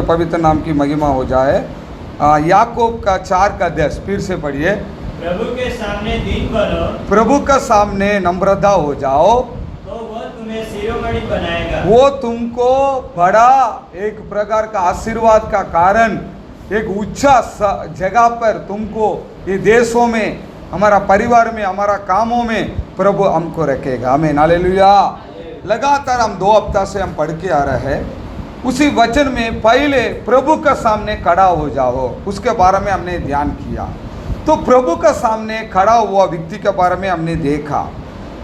पवित्र नाम की महिमा हो जाए। याकूब का 4:10 फिर से पढ़िए। प्रभु के सामने दीन बनो, प्रभु का सामने नम्रता हो जाओ, तो वह तुम्हें शिरोमणि बनाएगा। वो तुमको बड़ा एक प्रकार का आशीर्वाद का कारण, एक ऊंचा जगह पर तुमको ये देशों में, हमारा परिवार में, हमारा कामों में प्रभु हमको रखेगा। आमीन, हालेलुया। लगातार हम 2 हफ्ता से हम पढ़ के आ रहे हैं। उसी वचन में पहले प्रभु का सामने खड़ा हो जाओ, उसके बारे में हमने ध्यान किया। तो प्रभु का सामने खड़ा हुआ व्यक्ति के बारे में हमने देखा।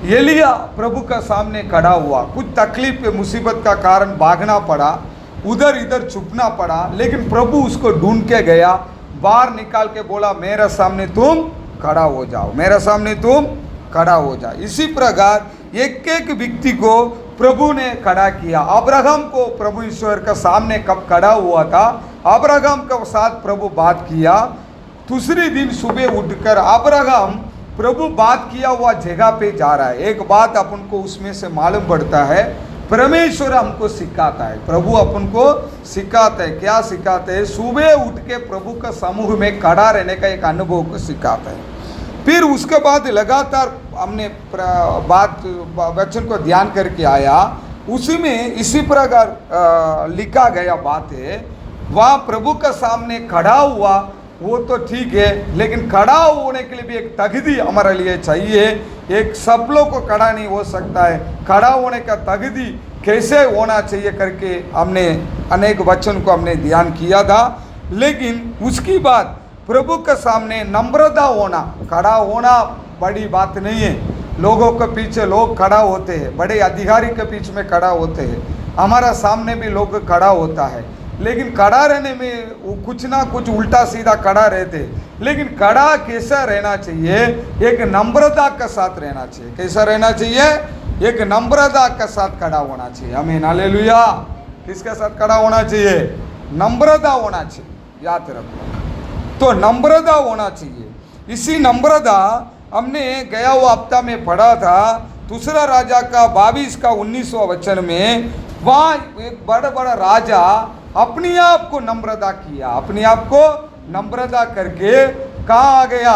एलिया प्रभु का सामने खड़ा हुआ, कुछ तकलीफ मुसीबत का कारण भागना पड़ा, उधर इधर छुपना पड़ा, लेकिन प्रभु उसको ढूंढ के गया, बाहर निकाल के बोला मेरे सामने तुम खड़ा हो जाओ, मेरे सामने तुम खड़ा हो जाओ। इसी प्रकार एक एक व्यक्ति को प्रभु ने खड़ा किया। अब्राहम को प्रभु ईश्वर का सामने कब खड़ा हुआ था, अब्राहम के साथ प्रभु बात किया। दूसरे दिन सुबह उठकर अब्राहम प्रभु बात किया हुआ जगह पे जा रहा है। एक बात अपन को उसमें से मालूम पड़ता है, परमेश्वर हमको सिखाता है, प्रभु अपन को सिखाता है। क्या सिखाते हैं? सुबह उठ के प्रभु का समूह में खड़ा रहने का एक अनुभव को सिखाता है। फिर उसके बाद लगातार हमने बात वचन को ध्यान करके आया, उसी में इसी प्रकार लिखा गया बात है। वहाँ प्रभु का सामने खड़ा हुआ, वो तो ठीक है, लेकिन खड़ा होने के लिए भी एक तगदी हमारे लिए चाहिए। एक सब लोग को खड़ा नहीं हो सकता है, खड़ा होने का तगदी कैसे होना चाहिए करके हमने अनेक वचन को हमने ध्यान किया था। लेकिन उसकी बाद प्रभु के सामने नम्रता होना, खड़ा होना बड़ी बात नहीं है। लोगों के पीछे लोग खड़ा होते हैं, बड़े अधिकारी के पीछे में खड़ा होते हैं, हमारा सामने भी लोग खड़ा होता है, लेकिन खड़ा रहने में वो कुछ ना कुछ उल्टा सीधा खड़ा रहते हैं। लेकिन खड़ा कैसा रहना चाहिए? एक नम्रता के साथ रहना चाहिए। कैसा रहना चाहिए? एक नम्रता के साथ खड़ा होना चाहिए। आमीन, हालेलुया। किसके साथ खड़ा होना चाहिए? नम्रता होना चाहिए, याद रखो। तो नम्रता होना चाहिए। इसी नम्रता हमने गया हुआ हफ्ता में पढ़ा था, दूसरा राजा का 22 का 19वां वचन में। वहाँ एक बड़ा बड़ा राजा अपने आप को नम्रता किया, अपने आप को नम्रता करके कहाँ आ गया?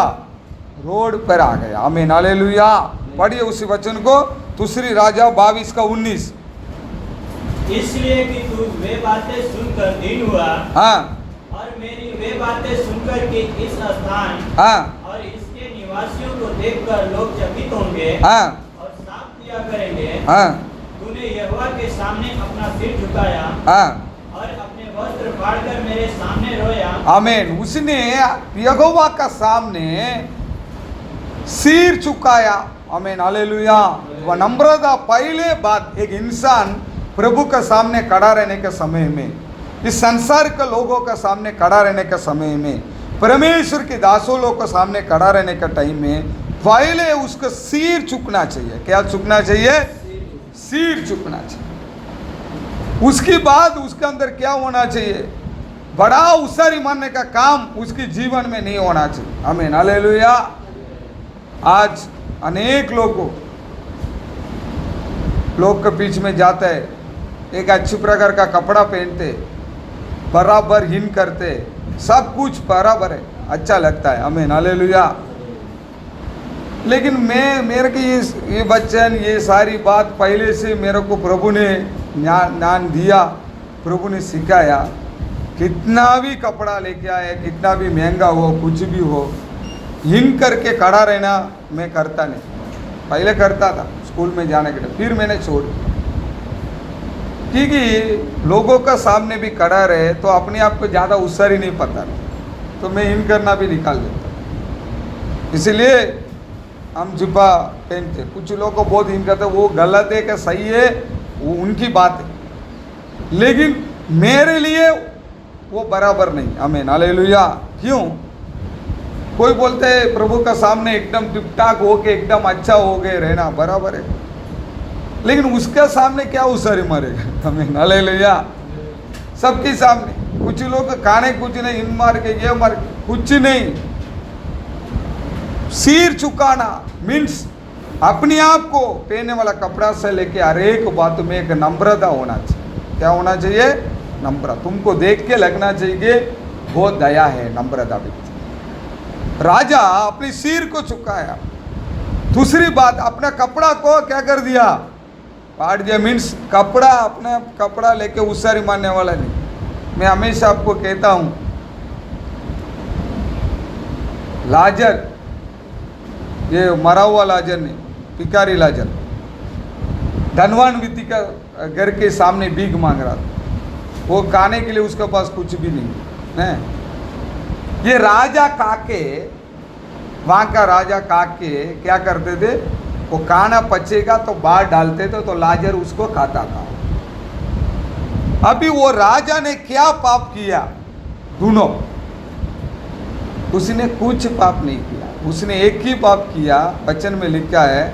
रोड पर आ गया। आमीन, हालेलुया। पढ़िए उसी वचन को, दूसरी राजा 22 का 19। इसलिए कि तू वे बातें सुनकर दीन हुआ, हाँ, और मेरी वे बातें सुनकर कि इस स्थान हाँ, और इसके निवासियों को देखकर लोग चकित होंगे, हाँ, और साफ किया करेंगे। हाँ, तूने यहोवा के सामने अपना सिर झुकाया, हाँ, और अपने वस्त्र फाड़कर मेरे सामने रोया। आमीन। उसने यहोवा का सामने सिर झुकाया। आमीन, हालेलुया। वह नम्रता पहले बात, एक इंसान प्रभु के सामने खड़ा रहने के समय में, इस संसार के लोगों के सामने खड़ा रहने के समय में, परमेश्वर के दासों लोगों के सामने खड़ा रहने के टाइम में पहले उसका सिर झुकना चाहिए। क्या झुकना चाहिए? सिर झुकना चाहिए। उसके बाद उसके अंदर क्या होना चाहिए? बड़ा उसारी मानने का काम उसके जीवन में नहीं होना चाहिए। आमीन, हालेलुया। आज अनेक लोग के बीच में जाते हैं, एक अच्छी प्रकार का कपड़ा पहनते, बराबर हिन करते, सब कुछ बराबर है, अच्छा लगता है, आमीन, हालेलुया। लेकिन मेरे को ये वचन, ये सारी बात पहले से मेरे को प्रभु ने ज्ञान दिया, प्रभु ने सिखाया। कितना भी कपड़ा लेके आए, कितना भी महंगा हो, कुछ भी हो, हिन करके खड़ा रहना मैं करता नहीं। पहले करता था स्कूल में जाने के लिए, फिर मैंने छोड़ दिया, क्योंकि लोगों का सामने भी खड़ा रहे तो अपने आप को ज़्यादा उसर ही नहीं पता, तो मैं हिन करना भी निकाल देता। इसलिए हम जुब्बा पहनते। कुछ लोग को बहुत हिन करते, वो गलत है कि सही है, वो उनकी बात है, लेकिन मेरे लिए वो बराबर नहीं, आमीन, हालेलुया। क्यों? कोई बोलते हैं प्रभु का सामने एकदम टिपटाक हो के एकदम अच्छा हो गए रहना बराबर है, लेकिन उसके सामने क्या उसर मरेगा, आमीन, हालेलुया। सबके सामने कुछ लोग खाने कुछ नहीं, इन मार के ये मार के कुछ नहीं। सिर झुकाना मीन्स अपने आप को पहनने वाला कपड़ा से लेके हर एक बात में एक नम्रता होना चाहिए। क्या होना चाहिए? नम्र। तुमको देख के लगना चाहिए बहुत दया है, नम्रता व्यक्ति। राजा अपने सिर को झुकाया। दूसरी बात, अपना कपड़ा को क्या कर दिया? पाट दिया। मीन्स कपड़ा, अपना कपड़ा लेके उसरी मानने वाला नहीं। मैं हमेशा आपको कहता हूं, लाजर, ये मरा हुआ लाजर नहीं, भिखारी लाजर, धनवान व्यक्ति का घर के सामने भीख मांग रहा था, वो खाने के लिए उसके पास कुछ भी नहीं। ये राजा काके, वहाँ का राजा काके क्या करते थे, वो खाना पचेगा तो बाहर डालते थे, तो लाजर उसको खाता था। अभी वो राजा ने क्या पाप किया? दोनों, उसने कुछ पाप नहीं किया, उसने एक ही पाप किया। वचन में लिखा है,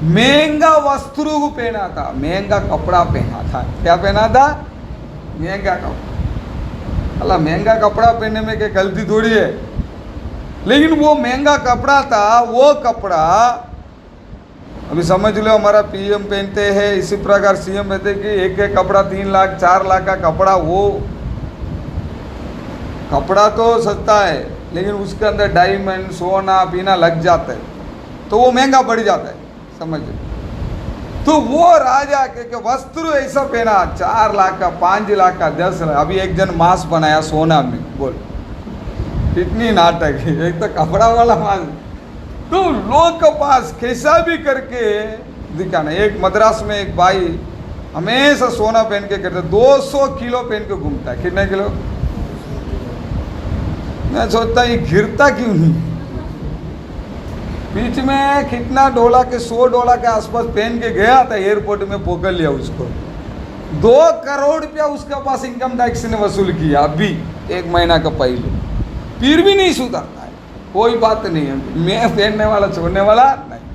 महंगा वस्त्र पहना था, महंगा कपड़ा पहना था। क्या पहना था? महंगा कपड़ा। अल्लाह, महंगा कपड़ा पहनने में क्या गलती थोड़ी है, लेकिन वो महंगा कपड़ा था। वो कपड़ा अभी समझ लो, हमारा पीएम पहनते हैं, इसी प्रकार सीएम पहनते कि एक एक कपड़ा 3 लाख 4 लाख का कपड़ा। वो कपड़ा तो सस्ता है, लेकिन उसके अंदर डायमंड सोना पीना लग जाता है, तो वो महंगा पड़ जाता है, समझ लो। तो वो राजा के वस्त्र ऐसा पहना, 4 लाख का, 5 लाख का, 10 लाख। अभी एक जन मास्क बनाया सोना में, बोल कितनी नाटक है। एक तो कपड़ा वाला मास्क, तो लोग के पास कैसा भी करके दिखाना। एक मद्रास में एक भाई हमेशा सोना पहन के करते, 200 किलो पहन के घूमता है। कितने किलो? मैं सोचता ये गिरता क्यों नहीं? बीच में कितना डोला के 100 डॉलर के आसपास पहन के गया था, एयरपोर्ट में पकड़ लिया उसको। 2 करोड़ रुपया उसके पास इनकम टैक्स ने वसूल किया अभी 1 महीना का पहले, फिर भी नहीं सुधरता है। कोई बात नहीं है, मैं पहनने वाला छोड़ने वाला नहीं।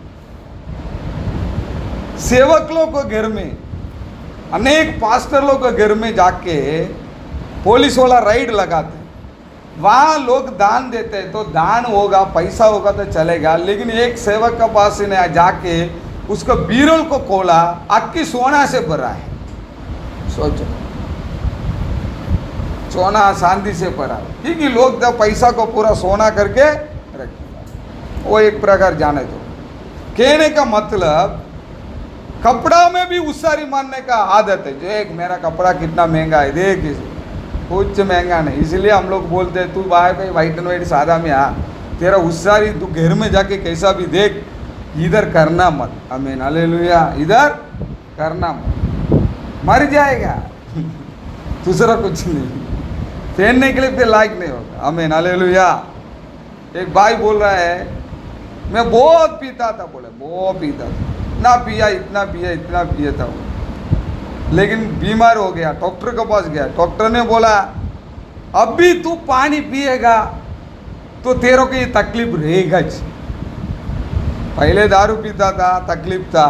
सेवक लोग को घर में, अनेक पास्टर लोग के घर में जाके पुलिस वाला राइड लगाते, वहाँ लोग दान देते हैं, तो दान होगा, पैसा होगा तो चलेगा। लेकिन एक सेवक के पास ने जाके उसको बीरल को खोला, अक्की सोना से भरा है। सोचो, सोना चांदी से भरा है, क्योंकि लोग तो पैसा को पूरा सोना करके रखेगा। वो एक प्रकार जाने दो। कहने का मतलब, कपड़ा में भी उसारी मानने का आदत है। जो एक मेरा कपड़ा कितना महंगा है, देख कुछ महंगा नहीं, इसलिए हम लोग बोलते हैं तू भाई वाइट एंड वाइट सादा में आ, तेरा उसारी तू घर में जाके कैसा भी देख, इधर करना मत, आमीन, हालेलुया। इधर करना मत, मर जाएगा। दूसरा कुछ नहीं, पहनने के लिए फिर लायक नहीं होगा, आमीन, हालेलुया। एक भाई बोल रहा है, मैं बहुत पीता था, बोले बहुत पीता था, ना पिया, इतना पिया, इतना पिया था, लेकिन बीमार हो गया, डॉक्टर के पास गया। डॉक्टर ने बोला, अभी तू पानी पिएगा तो तेरे को ये तकलीफ रहेगा। पहले दारू पीता था, तकलीफ था,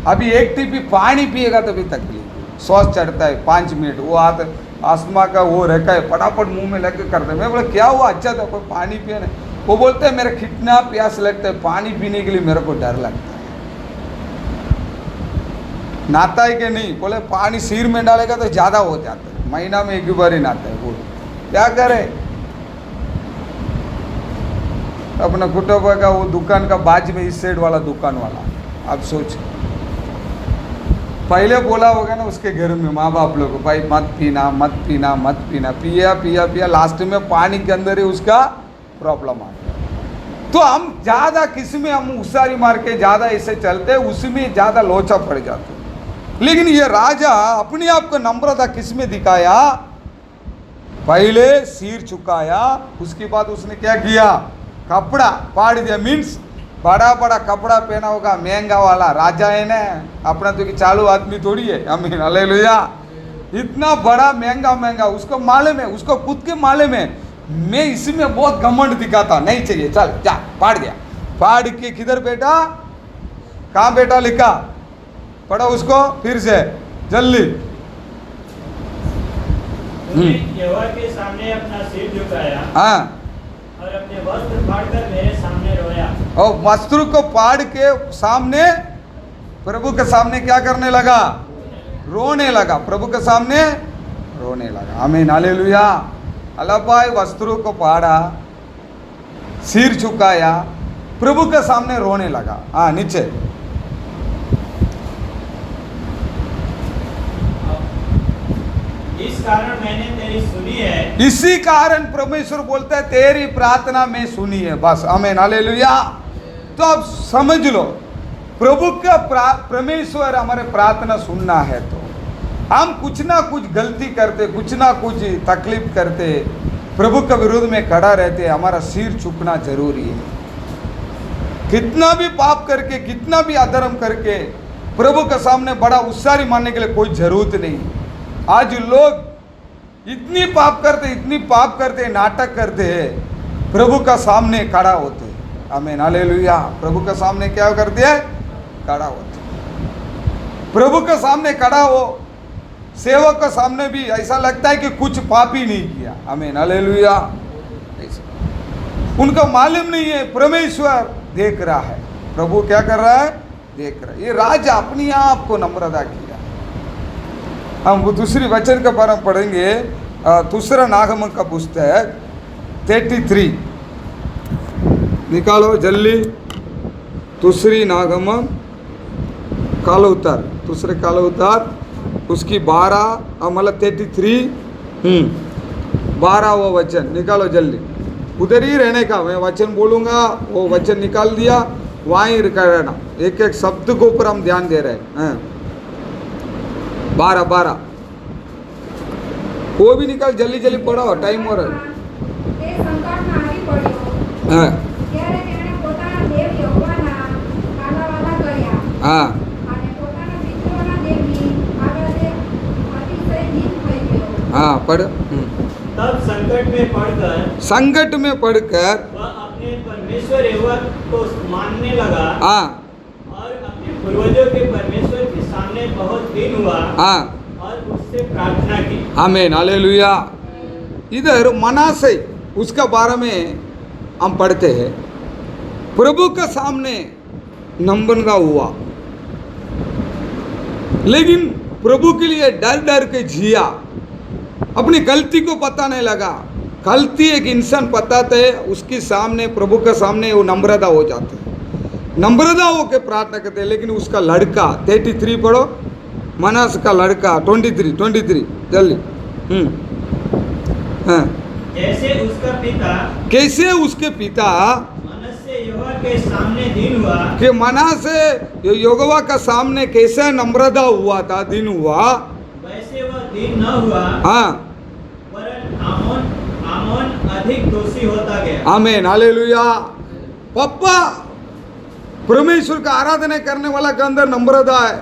अभी एक टिपी पानी पिएगा तो भी तकलीफ, श्वास चढ़ता है 5 मिनट, वो आस्थमा का वो रखा है, फटाफट मुंह में लग के करते। मैं बोला क्या हुआ? अच्छा था, कोई पानी पिए नहीं, वो बोलते हैं मेरा कितना प्यास लगता है, पानी पीने के लिए मेरे को डर लगता है। नहाता है कि नहीं? बोले पानी सिर में डालेगा तो ज़्यादा हो जाता है, महीना में एक ही बार ही नहाता है। बोलो क्या करे? अपना कुटुंब का वो दुकान का बाज में इस साइड वाला दुकान वाला, आप सोच, पहले बोला होगा ना उसके घर में माँ बाप लोग, भाई मत पीना मत पीना मत पीना, पिया पिया पिया, लास्ट में पानी के अंदर ही उसका प्रॉब्लम आ गया। तो हम ज़्यादा किसमें हम उसारी मार के ज़्यादा ऐसे चलते, उसमें ज़्यादा लोचा पड़ जाते। लेकिन ये राजा अपने आप को नम्रता किसमें दिखाया? पहले सिर झुकाया, उसके बाद उसने क्या किया? कपड़ा फाड़ दिया। मीन्स बड़ा बड़ा कपड़ा पहना होगा, महंगा वाला, राजा है ना, अपना तो कि चालू आदमी थोड़ी है। आमीन हालेलुया। इतना बड़ा महंगा महंगा, उसको मालूम है, उसको खुद के मालूम है मैं इसमें बहुत घमंड दिखाता, नहीं चाहिए, चल जा, फाड़ दिया। फाड़ के किधर बैठा? कहाँ बैठा? लिखा पढ़ो उसको फिर से जल्दी। तूने यहोवा के सामने अपना सिर झुकाया हाँ, और अपने वस्त्र फाड़कर मेरे सामने रोया। और वस्त्र को फाड़ के सामने, प्रभु के सामने क्या करने लगा? रोने लगा। प्रभु के सामने रोने लगा। आमीन हालेलुया। अल्लाह भाई वस्त्रों को फाड़ा, सिर झुकाया, प्रभु के सामने रोने लगा। हाँ नीचे, इस कारण मैंने तेरी सुनी है। इसी कारण परमेश्वर बोलता है तेरी प्रार्थना में सुनी है। बस आमीन हालेलुया। तो अब समझ लो, प्रभु का परमेश्वर हमारे प्रार्थना सुनना है तो हम कुछ ना कुछ गलती करते, कुछ ना कुछ तकलीफ करते, प्रभु के विरोध में खड़ा रहते, हमारा सिर झुकना जरूरी है। कितना भी पाप करके, कितना भी अधर्म करके प्रभु के सामने बड़ा उस्सारी मानने के लिए कोई जरूरत नहीं। आज लोग इतनी पाप करते, इतनी पाप करते, नाटक करते हैं, प्रभु का सामने खड़ा होते। आमीन हालेलुया। प्रभु के सामने क्या करते हैं? खड़ा होते। प्रभु के सामने खड़ा हो, सेवक के सामने भी ऐसा लगता है कि कुछ पाप ही नहीं किया। आमीन हालेलुया। उनको मालूम नहीं है परमेश्वर देख रहा है, प्रभु क्या कर रहा है? देख रहा है। ये राजा अपने आप को नम्रता किया। हम वो दूसरी वचन का बारे में पढ़ेंगे, दूसरा नागमन का पुस्तक 33 निकालो जल्दी। दूसरी नागमन कालो उतार, दूसरे कालो उतार, उसकी 12 मतलब 33 12 वो वचन निकालो जल्दी। उधर ही रहने का, मैं वचन बोलूँगा, वो वचन निकाल दिया, वहाँ ही रहना। एक एक शब्द के ऊपर हम ध्यान दे रहे हैं। 12 वो भी निकाल, जल्दी जल्दी पढ़ो, टाइम हो रहा है। हाँ हाँ पढ़। तब संकट में पड़कर वह अपने परमेश्वर यहोवा को मानने लगा। हाँ और अपने पूर्वजों के परमेश्वर के सामने बहुत दिन हुआ। हाँ और उससे प्रार्थना की। आमीन हालेलुया। इधर मनासे उसका बारे में हम पढ़ते हैं, प्रभु के सामने नम्रता हुआ, लेकिन प्रभु के लिए डर डर के जिया, अपनी गलती को पता नहीं लगा। गलती एक इंसान पताता है, उसके सामने, प्रभु के सामने वो नम्रता हो जाते हैं, नम्रता हो के प्रार्थना करते हैं। लेकिन उसका लड़का 33 पढ़ो, मनास का लड़का 23 जल्दी। हाँ, कैसे उसके पिता मनश्शे यहोवा के सामने दिन हुआ, कि मनासे यहोवा का सामने कैसे नम्रता हुआ था, दिन हुआ, वैसे वह दिन न हुआ। हाँ, वरन आमोन अधिक दोषी होता गया। आमीन हालेलुया। पापा परमेश्वर का आराधना करने वाला के अंदर नम्रता है,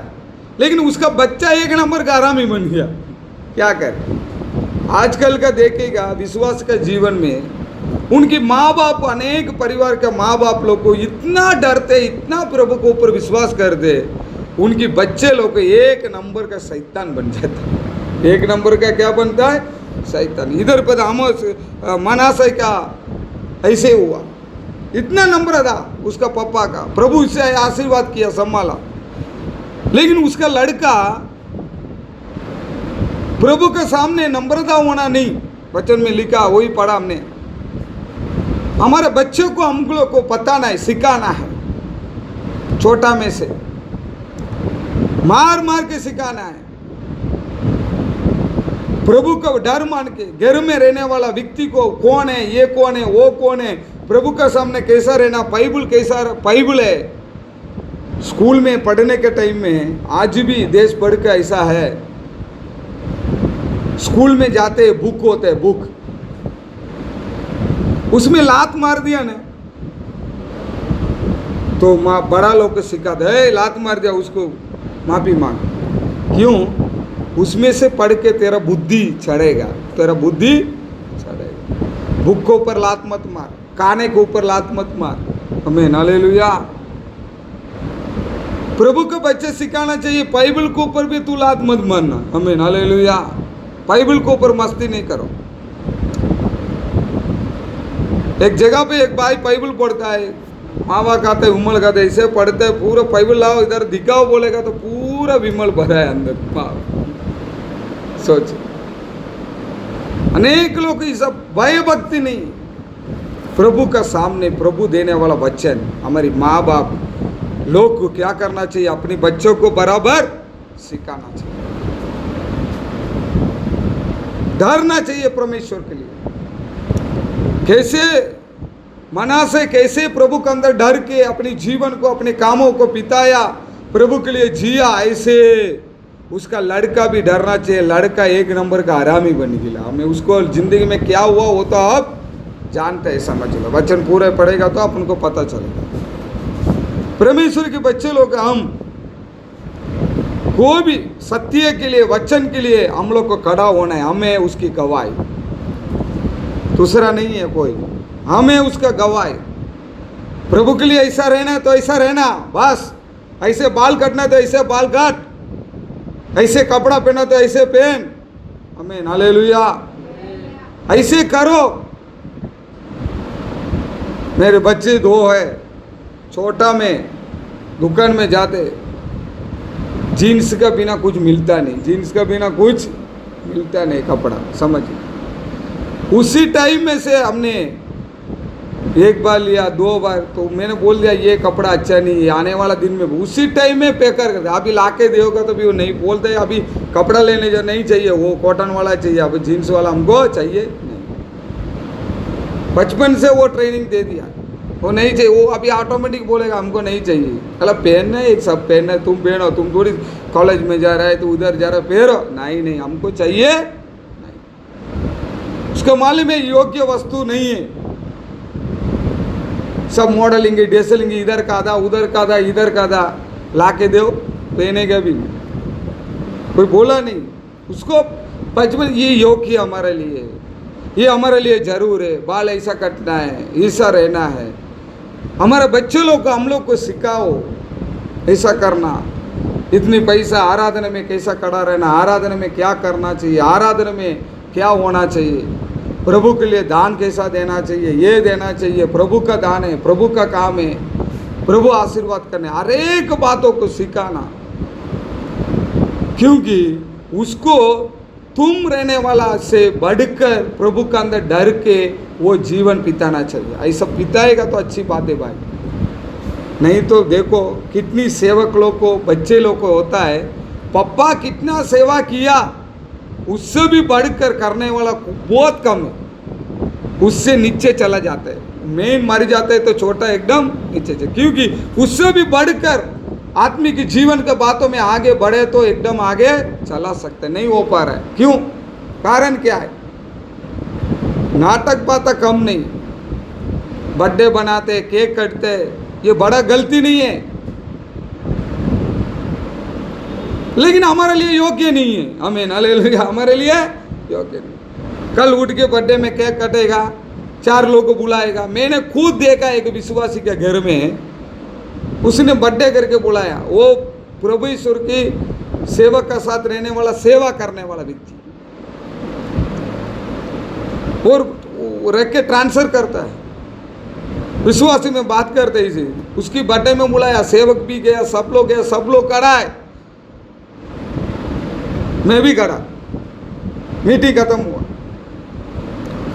लेकिन उसका बच्चा एक नंबर का आरामी बन गया। क्या करे? आजकल का देखेगा विश्वास का जीवन में उनकी माँ बाप, अनेक परिवार के माँ बाप लोग को इतना डरते, इतना प्रभु के ऊपर विश्वास करते, उनकी बच्चे लोग एक नंबर का शैतान बन जाता। एक नंबर का क्या बनता है? शैतान। इधर पर मनासे का ऐसे हुआ, इतना नम्र था उसका पापा का, प्रभु उससे आशीर्वाद किया, संभाला। लेकिन उसका लड़का प्रभु के सामने नम्रता होना नहीं, वचन में लिखा, वही पढ़ा हमने। हमारे बच्चों को हम लोग को बताना है, सिखाना है, छोटा में से मार मार के सिखाना है। प्रभु का डर मान के, घर में रहने वाला व्यक्ति को कौन है, ये कौन है, वो कौन है, प्रभु का सामने कैसा रहना, बाइबल कैसा, बाइबल है। स्कूल में पढ़ने के टाइम में आज भी देश भर का ऐसा है, स्कूल में जाते बुक होते हैं, बुक, उसमें लात मार दिया ना तो माँ बड़ा लोग को सिखाते है, लात मार दिया उसको माफी मांग। क्यों? उसमें से पढ़ के तेरा बुद्धि चढ़ेगा, तेरा बुद्धि चढ़ेगा। बुक के ऊपर लात मत मार, काने के ऊपर लात मत मार। हमें हालेलुया। प्रभु के बच्चे सिखाना चाहिए, बाइबल के ऊपर भी तू लात मत मारना। हमें हालेलुया। बाइबल के ऊपर मस्ती नहीं करो। एक जगह पे एक भाई बाइबल पढ़ता है, मावा खाते उमल खाते ऐसे पढ़ते हैं, पूरा बाइबल लाओ इधर दिखाओ बोलेगा तो पूरा विमल भरा है अंदर। सोच, अनेक लोग ये सब भय भक्ति नहीं, प्रभु का सामने प्रभु देने वाला वचन। हमारी माँ बाप लोग को क्या करना चाहिए, अपने बच्चों को बराबर सिखाना चाहिए, डरना चाहिए परमेश्वर के लिए। कैसे मनासे कैसे प्रभु के अंदर डर के अपने जीवन को, अपने कामों को बिताया, प्रभु के लिए जिया, ऐसे उसका लड़का भी डरना चाहिए। लड़का एक नंबर का हरामी बन गया। हमें उसको जिंदगी में क्या हुआ वो तो अब जानते हैं, समझ लो। वचन पूरे पढ़ेगा तो अपन को पता चलेगा। परमेश्वर के बच्चे लोग हम कोई भी सत्य के लिए, वचन के लिए हम लोग को खड़ा होना है। हमें उसकी गवाही, दूसरा नहीं है कोई, हमें उसका गवाही। प्रभु के लिए ऐसा रहना है तो ऐसा रहना, बस। ऐसे बाल काटना तो ऐसे बाल काट, ऐसे कपड़ा पहना तो ऐसे पहन। हमें हालेलुया। ऐसे करो। मेरे बच्चे दो है, छोटा में दुकान में जाते, जीन्स का बिना कुछ मिलता नहीं, जीन्स का बिना कुछ मिलता नहीं कपड़ा, समझिए। उसी टाइम में से हमने एक बार लिया, दो बार, तो मैंने बोल दिया ये कपड़ा अच्छा नहीं है, आने वाला दिन में उसी टाइम में पैकर करते। अभी लाके दोगे तो भी वो नहीं बोलते, अभी कपड़ा लेने जो नहीं चाहिए, वो कॉटन वाला चाहिए, अभी जीन्स वाला हमको चाहिए नहीं। बचपन से वो ट्रेनिंग दे दिया, वो नहीं चाहिए, वो अभी ऑटोमेटिक बोलेगा हमको नहीं चाहिए। अला पहनना है, एक सब पहनना है, तुम पहनो, तुम थोड़ी कॉलेज में जा रहा है तो उधर जा रहा है, पहनो, नहीं नहीं हमको चाहिए नहीं। उसको मालूम है योग्य वस्तु नहीं है। सब मॉडलिंग डेसलिंग, इधर का था उधर का था इधर का था, ला के दो, पहनेगा भी नहीं। कोई बोला नहीं उसको। बचपन ये योग्य हमारे लिए, ये हमारे लिए जरूर है, बाल ऐसा कटना है, ऐसा रहना है। हमारे बच्चे लोग को हम लोग को सिखाओ ऐसा करना। इतनी पैसा आराधना में कैसा खड़ा रहना, आराधना में क्या करना चाहिए, आराधना में क्या होना चाहिए, प्रभु के लिए दान कैसा देना चाहिए, ये देना चाहिए। प्रभु का दान है, प्रभु का काम है, प्रभु आशीर्वाद करने, हर एक बातों को सिखाना। क्योंकि उसको तुम रहने वाला से बढ़कर प्रभु का अंदर डर के वो जीवन बिताना चाहिए। ऐसा बिताएगा तो अच्छी बात है भाई, नहीं तो देखो कितनी सेवक लोग को, बच्चे लोग को होता है, पापा कितना सेवा किया, उससे भी बढ़कर करने वाला बहुत कम है, उससे नीचे चला जाता है। मेन मर जाता है तो छोटा एकदम नीचे से, क्योंकि उससे भी बढ़कर आत्मिक जीवन के बातों में आगे बढ़े तो एकदम आगे चला सकते, नहीं हो पा रहा है। क्यों? कारण क्या है? नाटक पाता कम नहीं, बर्थडे बनाते, केक कटते, ये बड़ा गलती नहीं है, लेकिन हमारे लिए योग्य नहीं है। आमीन हालेलुया। हमारे लिए योग्य नहीं। कल उठ के बर्थडे में केक कटेगा, 4 लोगों को बुलाएगा। मैंने खुद देखा एक विश्वासी के घर में, उसने बर्थडे करके बुलाया, वो प्रभु ईश्वर की सेवक का साथ रहने वाला, सेवा करने वाला व्यक्ति, और रख के ट्रांसफर करता है। विश्वासी में बात करते इसे, उसकी बर्थडे में बुलाया, सेवक भी गया, सब लोग गए, सब लोग खड़ा है, मैं भी खड़ा। मीटिंग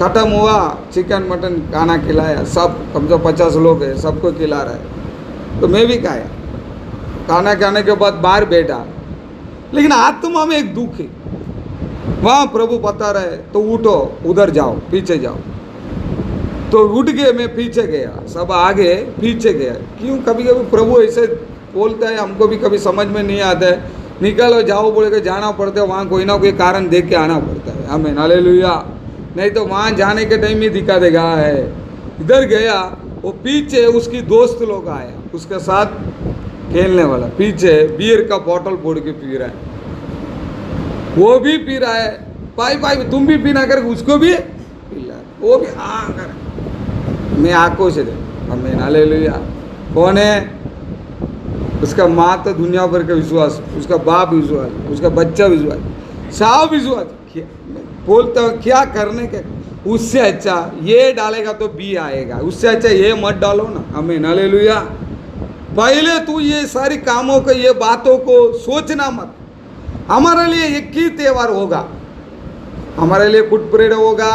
खत्म हुआ, चिकन मटन खाना खिलाया, सब कम से 50 लोग हैं, सबको खिला रहा है, तो मैं भी खाया। खाना खाने के बाद बाहर बैठा, लेकिन आत्मा में एक दुख है। वहाँ प्रभु बता रहे तो उठो, उधर जाओ, पीछे जाओ। तो उठ गए, मैं पीछे गया, सब आगे पीछे गया। क्यों? कभी कभी प्रभु ऐसे बोलता है, हमको भी कभी समझ में नहीं आता है। निकलो जाओ बोले के जाना पड़ता है, वहाँ कोई ना कोई कारण देख के आना पड़ता है। आमीन, हालेलुया। नहीं तो वहाँ जाने के टाइम ही दिखा देगा है। इधर गया, वो पीछे उसकी दोस्त लोग आया, उसके साथ खेलने वाला, पीछे बियर का बोतल फोड़ के पी रहा है, वो भी पी रहा है। भाई भाई तुम भी पीना कर, उसको भी पिला, वो भी हाँ कर। मैं आंखों से देख, आमीन, हालेलुया। कौन है? उसका माँ तो दुनिया भर का विश्वास, उसका बाप विश्वास, उसका बच्चा विश्वास, सब विश्वास। बोलता हूँ क्या करने के, उससे अच्छा ये डालेगा तो बी आएगा, उससे अच्छा ये मत डालो ना। आमीन, हालेलुया। पहले तू ये सारी कामों को, ये बातों को सोचना मत। हमारे लिए एक ही त्यौहार होगा, हमारे लिए गुड फ्राइडे होगा,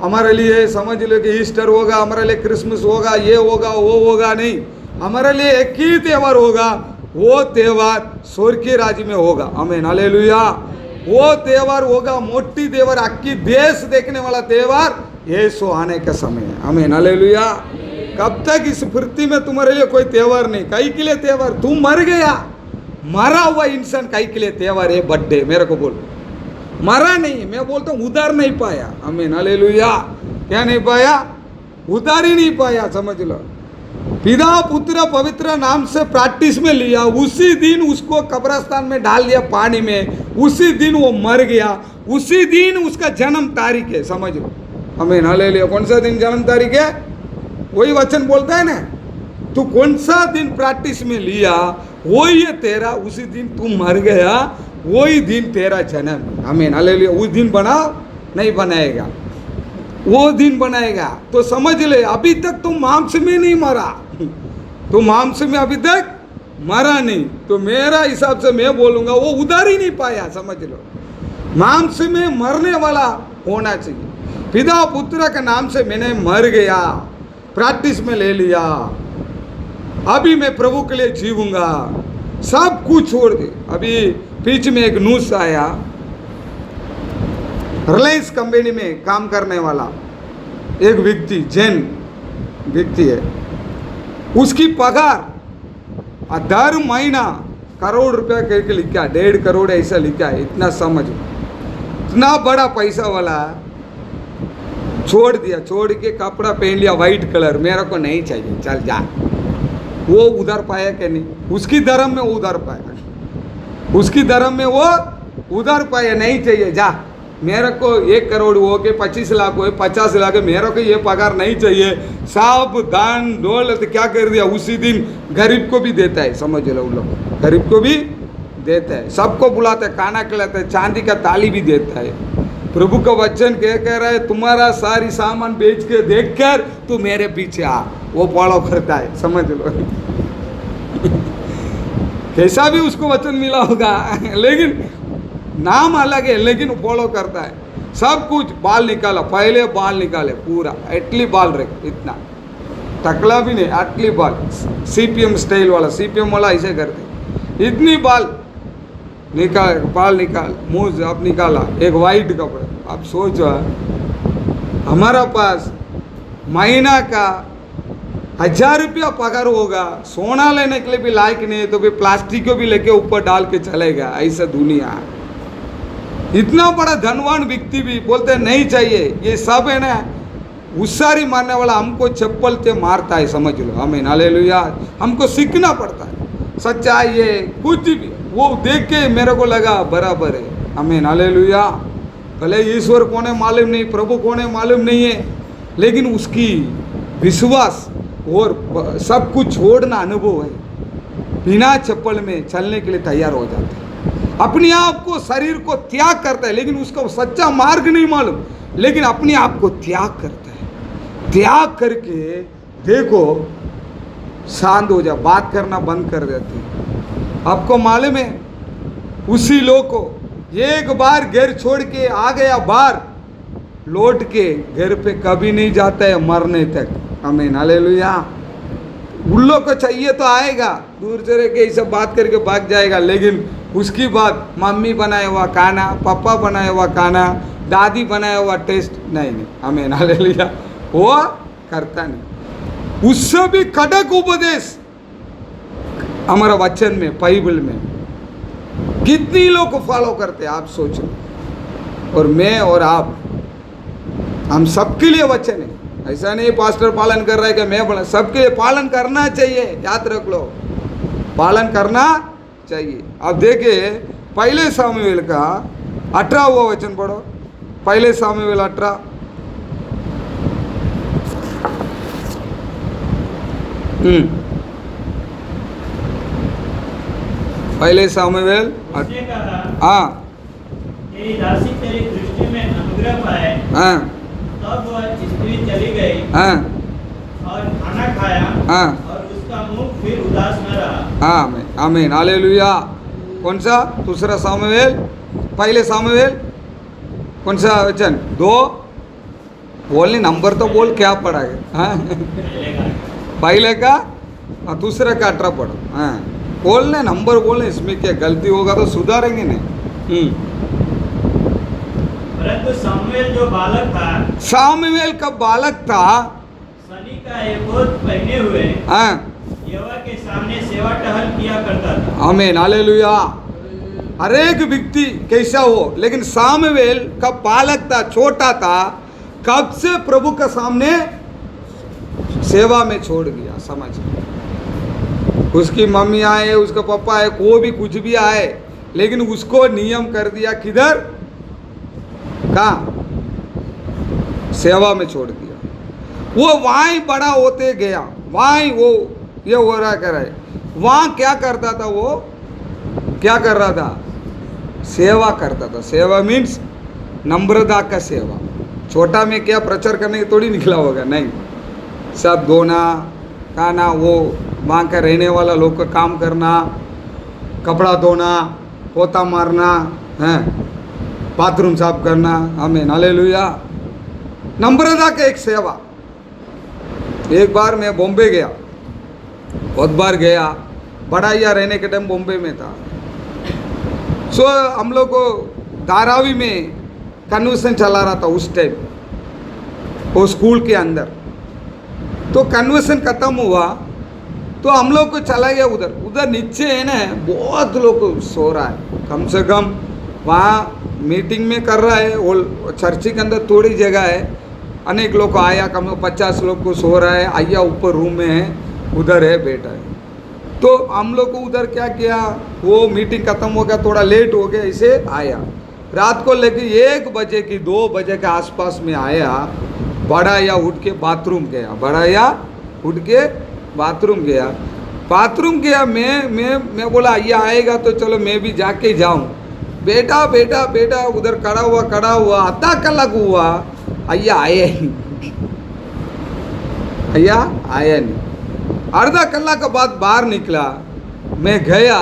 हमारे लिए समझ लो कि ईस्टर होगा, हमारे लिए क्रिसमस होगा, ये होगा वो होगा, नहीं। हमारे लिए एक ही त्यौहार होगा, वो त्यौहार स्वर्ग के राज्य में होगा। आमीन, हालेलुया। वो त्यौहार होगा, मोटी त्यौहार, अक्की देश देखने वाला त्यौहार यीशु आने का समय है। आमीन, हालेलुया। कब तक इस पृथ्वी में तुम्हारे लिए कोई त्यौहार नहीं। कई के लिए त्यौहार? तुम मर गया, मरा हुआ इंसान कई के लिए त्यौहार है। बर्थडे मेरे को बोल, मरा नहीं, मैं बोलता हूँ उधार नहीं पाया। आमीन, हालेलुया। क्या नहीं पाया? उधार ही नहीं पाया, समझ लो। पिता पुत्र पवित्र नाम से प्रैक्टिस में लिया, उसी दिन उसको कब्रिस्तान में डाल दिया पानी में, उसी दिन वो मर गया, उसी दिन उसका जन्म तारीख है, समझ लो। आमीन, हालेलुया। कौन सा दिन जन्म तारीख है? वही वचन बोलता है ना, तू कौन सा दिन प्रैक्टिस में लिया वही है तेरा, उसी दिन तू मर गया, वही दिन तेरा जन्म। आमीन, हालेलुया। उस दिन बनाओ, नहीं बनाएगा, वो दिन बनाएगा। तो समझ ले, अभी तक तुम मांस में नहीं मरा, तो मांस में अभी तक मरा नहीं। तो मेरा हिसाब से मैं बोलूंगा वो उधार ही नहीं पाया, समझ लो। मांस में मरने वाला होना चाहिए। पिता पुत्र के नाम से मैंने मर गया, प्रैक्टिस में ले लिया, अभी मैं प्रभु के लिए जीऊंगा, सब कुछ छोड़ दे। अभी बीच में एक न्यूज़ आया, रिलायंस कंपनी में काम करने वाला एक व्यक्ति, जैन व्यक्ति है, उसकी पगार दर महीना करोड़ रुपया करके लिखा, 1.5 करोड़ ऐसा लिखा है। इतना समझ, इतना बड़ा पैसा वाला छोड़ दिया, छोड़ के कपड़ा पहन लिया वाइट कलर, मेरे को नहीं चाहिए, चल जा। वो उधर पाया कि नहीं? उसकी धर्म में उधर पाया, उसकी धर्म में वो उधर पाया, नहीं चाहिए, जा। मेरे को 1 करोड़ हो के 25 लाख हो, 50 लाख, मेरे को ये पगार नहीं चाहिए। सब दान दौलत क्या कर दिया, उसी दिन गरीब को भी देता है, समझ लो। उन लोग गरीब को भी देता है, सबको बुलाता है, खाना खिलाता है, चांदी का ताली भी देता है। प्रभु का वचन क्या कह रहा है? तुम्हारा सारी सामान बेच के देख कर तू मेरे पीछे आ, वो फॉलो करता है, समझ लो। कैसा भी उसको वचन मिला होगा, लेकिन नाम अलग है, लेकिन फॉलो करता है। सब कुछ बाल निकाला, पहले बाल निकाले पूरा, एटली बाल रखे, इतना टकला भी नहीं, एटली बाल, सीपीएम स्टाइल वाला, सीपीएम वाला ऐसे करते, इतनी बाल निकाल, बाल निकाल, मुंह अब निकाला, एक वाइट कपड़ा। अब सोचो, हमारा पास महीना का 1000 रुपया पगार होगा, सोना लेने के लिए भी लायक नहीं है, तो भी प्लास्टिक को भी लेके ऊपर डाल के चलेगा, ऐसा दुनिया। इतना बड़ा धनवान व्यक्ति भी बोलते नहीं चाहिए, ये सब है ना, उसारी मारने वाला हमको चप्पल से मारता है, समझ लो। आमीन, हालेलुया। हमको सीखना पड़ता है सच्चाई है, कुछ भी वो देख के मेरे को लगा बराबर है। आमीन, हालेलुया। भले ईश्वर कौन है मालूम नहीं, प्रभु कौन है मालूम नहीं है, लेकिन उसकी विश्वास और सब कुछ छोड़ना अनुभव है, बिना चप्पल में चलने के लिए तैयार हो जाते हैं, अपने आप को, शरीर को त्याग करता है, लेकिन उसका सच्चा मार्ग नहीं मालूम, लेकिन अपने आप को त्याग करता है। त्याग करके देखो शांत हो जा, बात करना बंद कर देती। आपको मालूम है उसी लोग को एक बार घर छोड़ के आ गया बाहर, लौट के घर पे कभी नहीं जाता है मरने तक। आमीन, हालेलुया। उन लोग को चाहिए तो आएगा, दूर से रह के ये सब बात करके भाग जाएगा, लेकिन उसकी बात मम्मी बनाया हुआ खाना, पापा बनाया हुआ खाना, दादी बनाया हुआ टेस्ट नहीं। आमीन, हालेलुया। वो करता नहीं। उससे भी कड़क उपदेश हमारा वचन में, बाइबल में कितनी लोग को फॉलो करते हैं आप सोचो। और मैं और आप, हम सबके लिए वचन है। ऐसा नहीं पास्टर पालन कर रहा है कि मैं बोला, सबके लिए पालन करना चाहिए, याद रख लो, पालन करना चाहिए। अब देखिए पहले सामुएल का 18वां वचन पढ़ो, पहले सामुएल 18। पहले सामुएल, उसने कहा, हाँ तेरी दासी तेरी दृष्टि में अनुग्रह पाए। हाँ तब वह स्त्री चली गई हाँ और खाना खाया, हाँ और उसका मुख फिर उदास न रहा। आमीन, आमीन, हालेलुया। कौन सा? दूसरा सामुएल, पहले सामुएल कौन सा वचन? 2 बोलने नंबर तो बोल, क्या पढ़ा है? हाँ पहले का और दूसरा का 18 पढ़ो। हाँ बोलने नंबर बोलने, इसमें क्या गलती होगा तो सुधारेंगे नहीं। परंतु सामुएल जो बालक था, सामुएल का बालक था, सनी का एपोद पहने हुए हाँ यहोवा के सामने सेवा टहल किया करता था। आमीन, हालेलुया। हर एक व्यक्ति कैसा हो, लेकिन सामुएल का बालक था, छोटा था, कब से प्रभु का सामने सेवा में छोड़ गया। समझ, उसकी मम्मी आए, उसका पापा आए, कोई भी कुछ भी आए, लेकिन उसको नियम कर दिया किधर? कहाँ? सेवा में छोड़ दिया। वो वहाँ ही बड़ा होते गया, वहाँ ही वो ये हो रहा कर है। वहाँ क्या करता था? वो क्या कर रहा था? सेवा करता था। सेवा मीन्स नम्रता का सेवा। छोटा में क्या प्रचार करने के थोड़ी निकला होगा, नहीं। सब धोना, खाना, वो वहाँ का रहने वाला लोग का काम करना, कपड़ा धोना, पोता मारना, हैं, बाथरूम साफ करना। आमीन, हालेलुया। नम्रता का एक सेवा। एक बार मैं बॉम्बे गया, बहुत बार गया, बड़ाइया रहने के टाइम बॉम्बे में था। सो हम लोग को धारावी में कन्वेंशन चला रहा था उस टाइम, वो स्कूल के अंदर। तो कन्वेंशन खत्म हुआ तो हम लोग को चला गया उधर। उधर नीचे है ना, बहुत लोग सो रहा है, कम से कम वहाँ मीटिंग में कर रहा है। वो चर्च के अंदर थोड़ी जगह है, अनेक लोग आया, कम 50 लोग को सो रहा है। आया ऊपर रूम में है, उधर है, बैठा है। तो हम लोग को उधर क्या किया, वो मीटिंग खत्म हो गया, थोड़ा लेट हो गया, इसे आया। रात को लेके 1 बजे की 2 बजे के आसपास में आया। बड़ा या उठ के बाथरूम गया, बड़ा या उठ के बाथरूम गया। बाथरूम गया, मैं बोला ये आएगा तो चलो मैं भी जाके जाऊं। बेटा बेटा बेटा उधर खड़ा हुआ आधा कलाक हुआ, अय्या आया नहीं, अय्या आया नहीं। आधा कलाक के बाद बाहर निकला, मैं गया,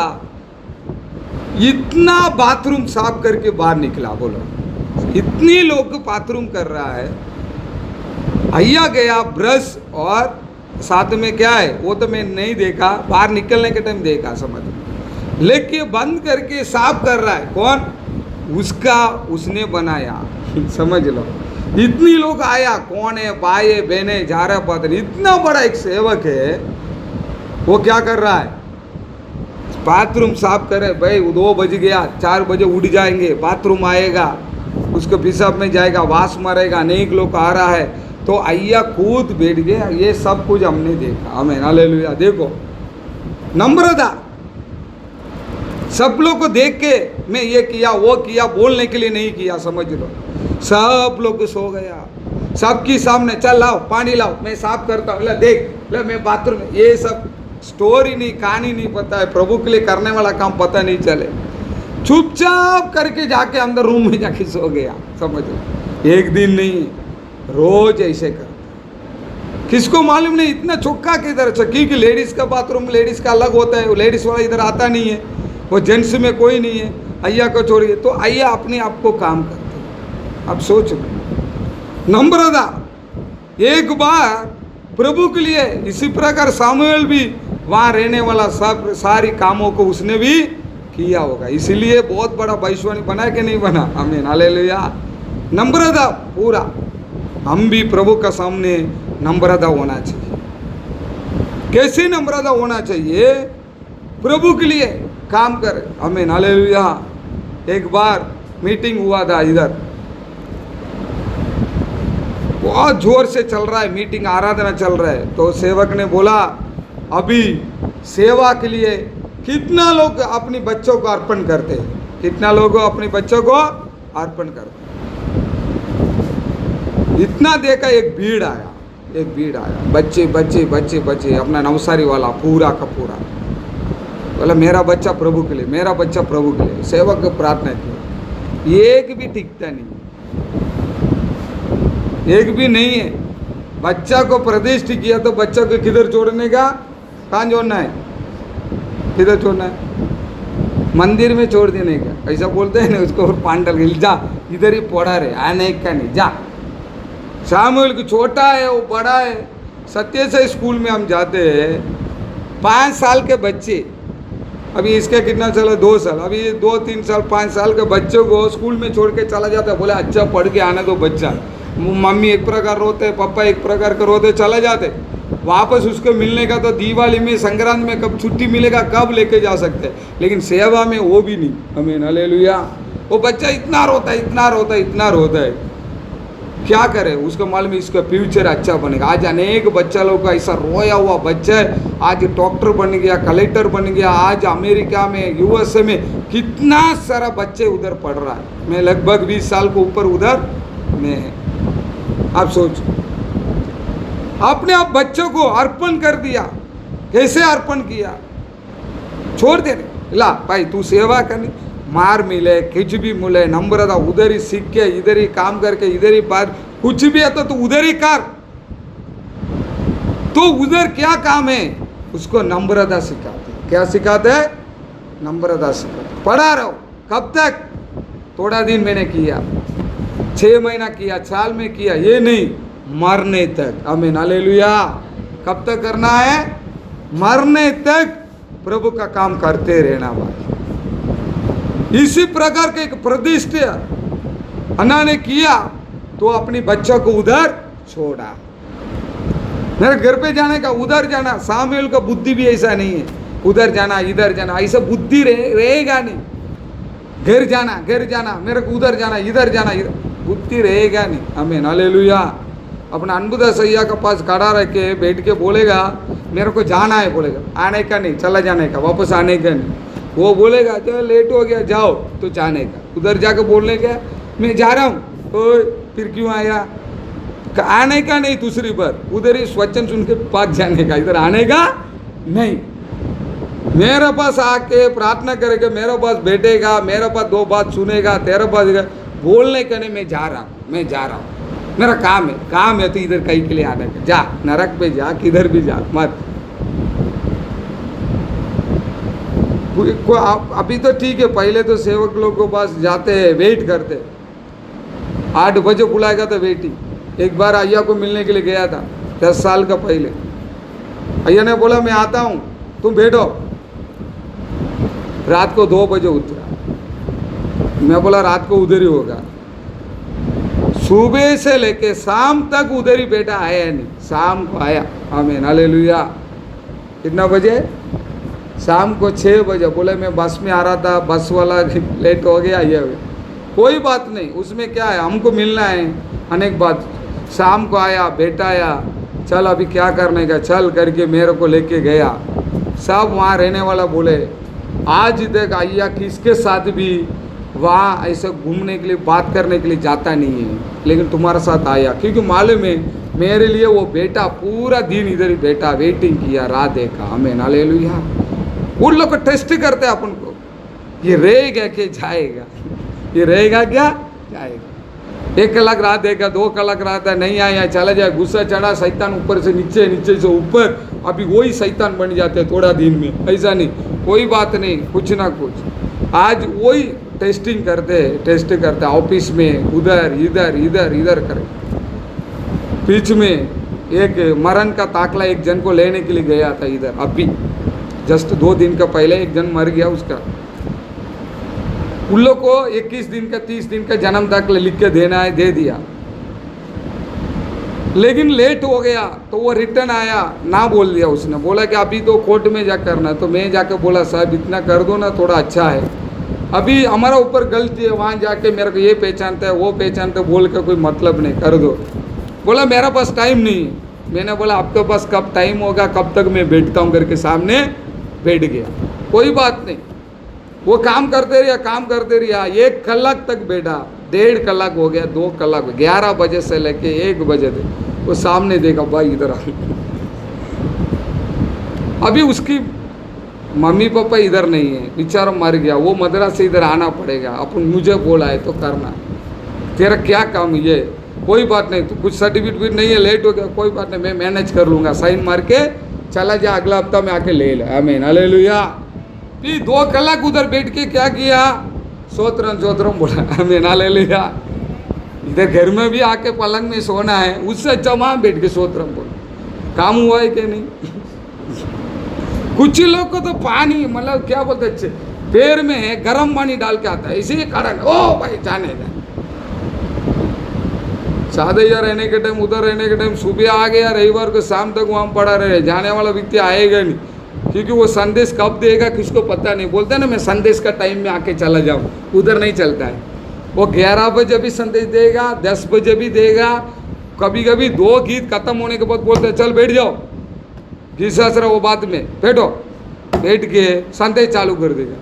इतना बाथरूम साफ करके बाहर निकला। बोलो इतनी लोग बाथरूम कर रहा है। अय्या गया, ब्रश और साथ में क्या है वो तो मैं नहीं देखा, बाहर निकलने के टाइम देखा, समझ, लेके बंद करके साफ कर रहा है। कौन? उसका, उसने बनाया। समझ लो, इतनी लोग आया, कौन है, भाई बहने जा रहा, पता नहीं। इतना बड़ा एक सेवक है, वो क्या कर रहा है? बाथरूम साफ करे। भाई 2 बज गया, 4 बजे उठ जाएंगे, बाथरूम आएगा, उसको पेशाब में जाएगा, वास मारेगा, अनेक लोग आ रहा है। तो अय्या कूद बैठ गया। ये सब कुछ हमने देखा। आमीन, हालेलुया। देखो नम्रता, सब लोग को देख के मैं ये किया वो किया बोलने के लिए नहीं किया, समझ लो। सब लोग सो गया, सबके सामने, चल लाओ पानी लाओ, मैं साफ करता हूँ, देख ले मैं बाथरूम। ये सब स्टोरी नहीं, कहानी नहीं पता है, प्रभु के लिए करने वाला काम पता नहीं चले। चुपचाप करके जाके अंदर रूम में जाके सो गया। समझ लो, एक दिन नहीं, रोज ऐसे कर। किसको मालूम नहीं इतना चौका किधर, क्योंकि लेडीज़ का बाथरूम लेडीज़ का अलग होता है, वो लेडीज़ वाला इधर आता नहीं है, वो जेंट्स में कोई नहीं है, अय्या को छोड़िए। तो अय्या अपने आप को काम करते हैं। अब सोचो, नम्रता एक बार प्रभु के लिए, इसी प्रकार सामुएल भी वहाँ रहने वाला सब सारी कामों को उसने भी किया होगा, इसीलिए बहुत बड़ा भविष्यवाणी बना कि नहीं बना। आमीन, हालेलुया। नम्रता पूरा, हम भी प्रभु का सामने नम्रता होना चाहिए। कैसी नम्रता होना चाहिए? प्रभु के लिए काम कर। आमीन, हालेलुया। एक बार मीटिंग हुआ था इधर, बहुत जोर से चल रहा है मीटिंग, आराधना चल रहा है। तो सेवक ने बोला अभी सेवा के लिए कितना लोग अपने बच्चों को अर्पण करते हैं, कितना लोग अपने बच्चों को अर्पण करते हैं। इतना देखा एक भीड़ आया, एक भीड़ आया, बच्चे बच्चे बच्चे बच्चे, अपना नवसारी वाला पूरा का पूरा बोला मेरा बच्चा प्रभु के लिए, मेरा बच्चा प्रभु के लिए। सेवक को प्रार्थना की, एक भी टिकता नहीं, एक भी नहीं है। बच्चा को प्रतिष्ठित किया तो बच्चा को किधर छोड़ने का, कहाँ छोड़ना है, किधर छोड़ना है? मंदिर में छोड़ देने का, ऐसा बोलते हैं ना उसको, पांडल के जा इधर ही पढ़ा रहे, आने का नहीं, जा। सामुएल को छोटा है वो बड़ा है, सत्य से स्कूल में हम जाते हैं, 5 साल के बच्चे, अभी इसका कितना चला 2 साल, अभी 2 3 साल 5 साल के बच्चों को स्कूल में छोड़ के चला जाता है। बोले अच्छा पढ़ के आने दो बच्चा, मम्मी एक प्रकार रोते, पापा एक प्रकार के रोते, चले जाते। वापस उसको मिलने का तो दिवाली में, संक्रांति में कब छुट्टी मिलेगा, कब लेके जा सकते हैं, लेकिन सेवा में वो भी नहीं। आमीन, हालेलुया। वो बच्चा इतना रोता है, इतना रोता है, इतना रोता है, क्या करे? उसको मालूम इसका फ्यूचर अच्छा बनेगा। आज अनेक बच्चा लोग का ऐसा रोया हुआ बच्चा है, आज डॉक्टर बन गया, कलेक्टर बन गया, आज अमेरिका में USA में कितना सारा बच्चे उधर पढ़ रहा है। मैं लगभग 20 साल को ऊपर उधर में। आप सोचो, आपने आप बच्चों को अर्पण कर दिया, कैसे अर्पण किया? छोड़ देने, ला भाई तू सेवा करनी, मार मिले कुछ भी मिले, नम्रता उधर ही सीख के, इधर ही काम करके, इधर ही बात, कुछ भी है तो तू उधर ही कर। तो उधर क्या काम है? उसको नम्रता सिखाते। क्या सिखाते हैं? नम्रता सिखाते। पढ़ा रहो, कब तक? थोड़ा दिन मैंने किया, 6 महीना किया, साल में किया, ये नहीं, मरने तक। आमीन, हालेलुया। कब तक करना है? मरने तक प्रभु का काम करते रहना भाई। इसी प्रकार के एक प्रतिष्ठा अन्ना ने किया तो अपने बच्चों को उधर छोड़ा। मेरे घर पे जाने का, उधर जाना, सामुएल का बुद्धि भी ऐसा नहीं है, उधर जाना इधर जाना, ऐसा बुद्धि रहेगा नहीं। घर जाना, मेरे को उधर जाना, इधर जाना, बुद्धि रहेगा नहीं। आमीन, हालेलुया। अपना अनबुदास अय्या के पास खड़ा रह के बैठ के बोलेगा मेरे को जाना है, बोलेगा आने का नहीं, चला जाने का, वापस आने का नहीं। वो बोलेगा जो लेट हो गया जाओ तो जाने का, उधर जाकर बोलने का मैं जा रहा हूँ, तो फिर क्यों आया? आने का नहीं, दूसरी बार उधर ही वचन सुन के पास जाने का, इधर आने का नहीं। मेरे पास आके प्रार्थना करेगा, मेरे पास बैठेगा, मेरे पास 2 बात सुनेगा, तेरे पास बोलने का नहीं, मैं जा रहा हूँ, मैं जा रहा हूँ, मेरा काम है तो इधर कहीं के लिए आने का, जा नरक पे जा, किधर भी जा मत। अभी तो ठीक है, पहले तो सेवक लोग के पास जाते हैं, वेट करते, 8 बजे बुलाएगा तो वेटिंग। एक बार अय्या को मिलने के लिए गया था 10 साल का पहले, अय्या ने बोला मैं आता हूँ, तुम बैठो। रात को 2 बजे उतरा, मैं बोला रात को उधर ही होगा। सुबह से लेके शाम तक उधर ही बैठा, आया नहीं, शाम को आया। आमीन, हालेलुया। कितना बजे? शाम को 6 बजे। बोले मैं बस में आ रहा था, बस वाला लेट हो गया, ये कोई बात नहीं, उसमें क्या है, हमको मिलना है, अनेक बात। शाम को आया, बेटा आया, चल अभी क्या करने का, चल करके मेरे को लेके गया। सब वहाँ रहने वाला बोले आज तक अय्या किसके साथ भी वहाँ ऐसे घूमने के लिए, बात करने के लिए जाता नहीं है, लेकिन तुम्हारे साथ आया, क्योंकि मालूम है मेरे लिए वो बेटा पूरा दिन इधर ही बैठा, वेटिंग किया, राह देखा। आमीन, हालेलुया। उन लोग को टेस्ट करते हैं अपन को, ये रहेगा क्या जाएगा, ये रहेगा क्या जाएगा। 1 कलाक राह देगा, 2 कलाक रहता नहीं आया, चला जाए, गुस्सा चढ़ा, शैतान ऊपर से नीचे, नीचे से ऊपर, अभी वही शैतान बन जाते हैं थोड़ा दिन में। ऐसा नहीं, कोई बात नहीं, कुछ ना कुछ आज वही टेस्टिंग करते हैं, टेस्ट करते हैं ऑफिस में, उधर इधर इधर इधर करे। बीच में एक मरण का ताकला एक जन को लेने के लिए गया था इधर, अभी जस्ट 2 दिन का पहले एक जन मर गया उसका। उन लोग को 21 दिन का 30 दिन का जन्म दाखिला लिख के देना है, दे दिया, लेकिन लेट हो गया तो वो रिटर्न आया, ना बोल दिया उसने, बोला कि अभी तो कोर्ट में जा करना। तो मैं जाके बोला साहब इतना कर दो ना, थोड़ा अच्छा है, अभी हमारा ऊपर गलती है, वहाँ जाके मेरे को ये पहचानता है वो पहचानता है बोल के कोई मतलब नहीं, कर दो। बोला मेरा पास टाइम नहीं है। मैंने बोला आपके पास कब टाइम होगा, कब तक मैं बैठता हूँ करके सामने बैठ गया। कोई बात नहीं, वो काम करते रहा, काम करते रहा, 1 कलाक तक बैठा, 1.5 कलाक हो गया, 2 कलाक, 11 बजे से लेके 1 बजे तक वो सामने देखा, भाई इधर आ। अभी उसकी मम्मी पापा इधर नहीं है, बेचारा मर गया, वो मद्रास से इधर आना पड़ेगा। अपन मुझे बोला है तो करना, तेरा क्या काम ये, कोई बात नहीं, तो कुछ सर्टिफिकेट नहीं है, लेट हो गया, कोई बात नहीं, मैं मैनेज कर लूँगा, साइन मार के चला जा, अगला हफ्ता में आके ले ले। आमीन, हालेलुया। फिर 2 कलाक उधर बैठ के क्या किया, स्तोत्रम स्तोत्रम बोला। आमीन, हालेलुया। इधर घर में भी आके पलंग में सोना है, उससे अच्छा वहाँ बैठ के स्तोत्रम बोला। काम हुआ है कि नहीं? कुछ लोग को तो पानी मतलब क्या बोलते अच्छे पैर में गर्म पानी डाल के आता है, इसी कारण ओ भाई जाने जाने सादे या रहने के टाइम, उधर रहने के टाइम, सुबह आ गया, रविवार को शाम तक वहाँ पड़ा रहे, जाने वाला व्यक्ति आएगा नहीं, क्योंकि वो संदेश कब देगा किसको पता नहीं। बोलते हैं ना मैं संदेश का टाइम में आके चला जाऊँ, उधर नहीं चलता है। वो 11 बजे भी संदेश देगा, 10 बजे भी देगा, कभी कभी 2 गीत खत्म होने के बाद बोलते हैं चल बैठ जाओ, गीत शास्त्र वो बाद में बैठो, बैठ के संदेश चालू कर देगा।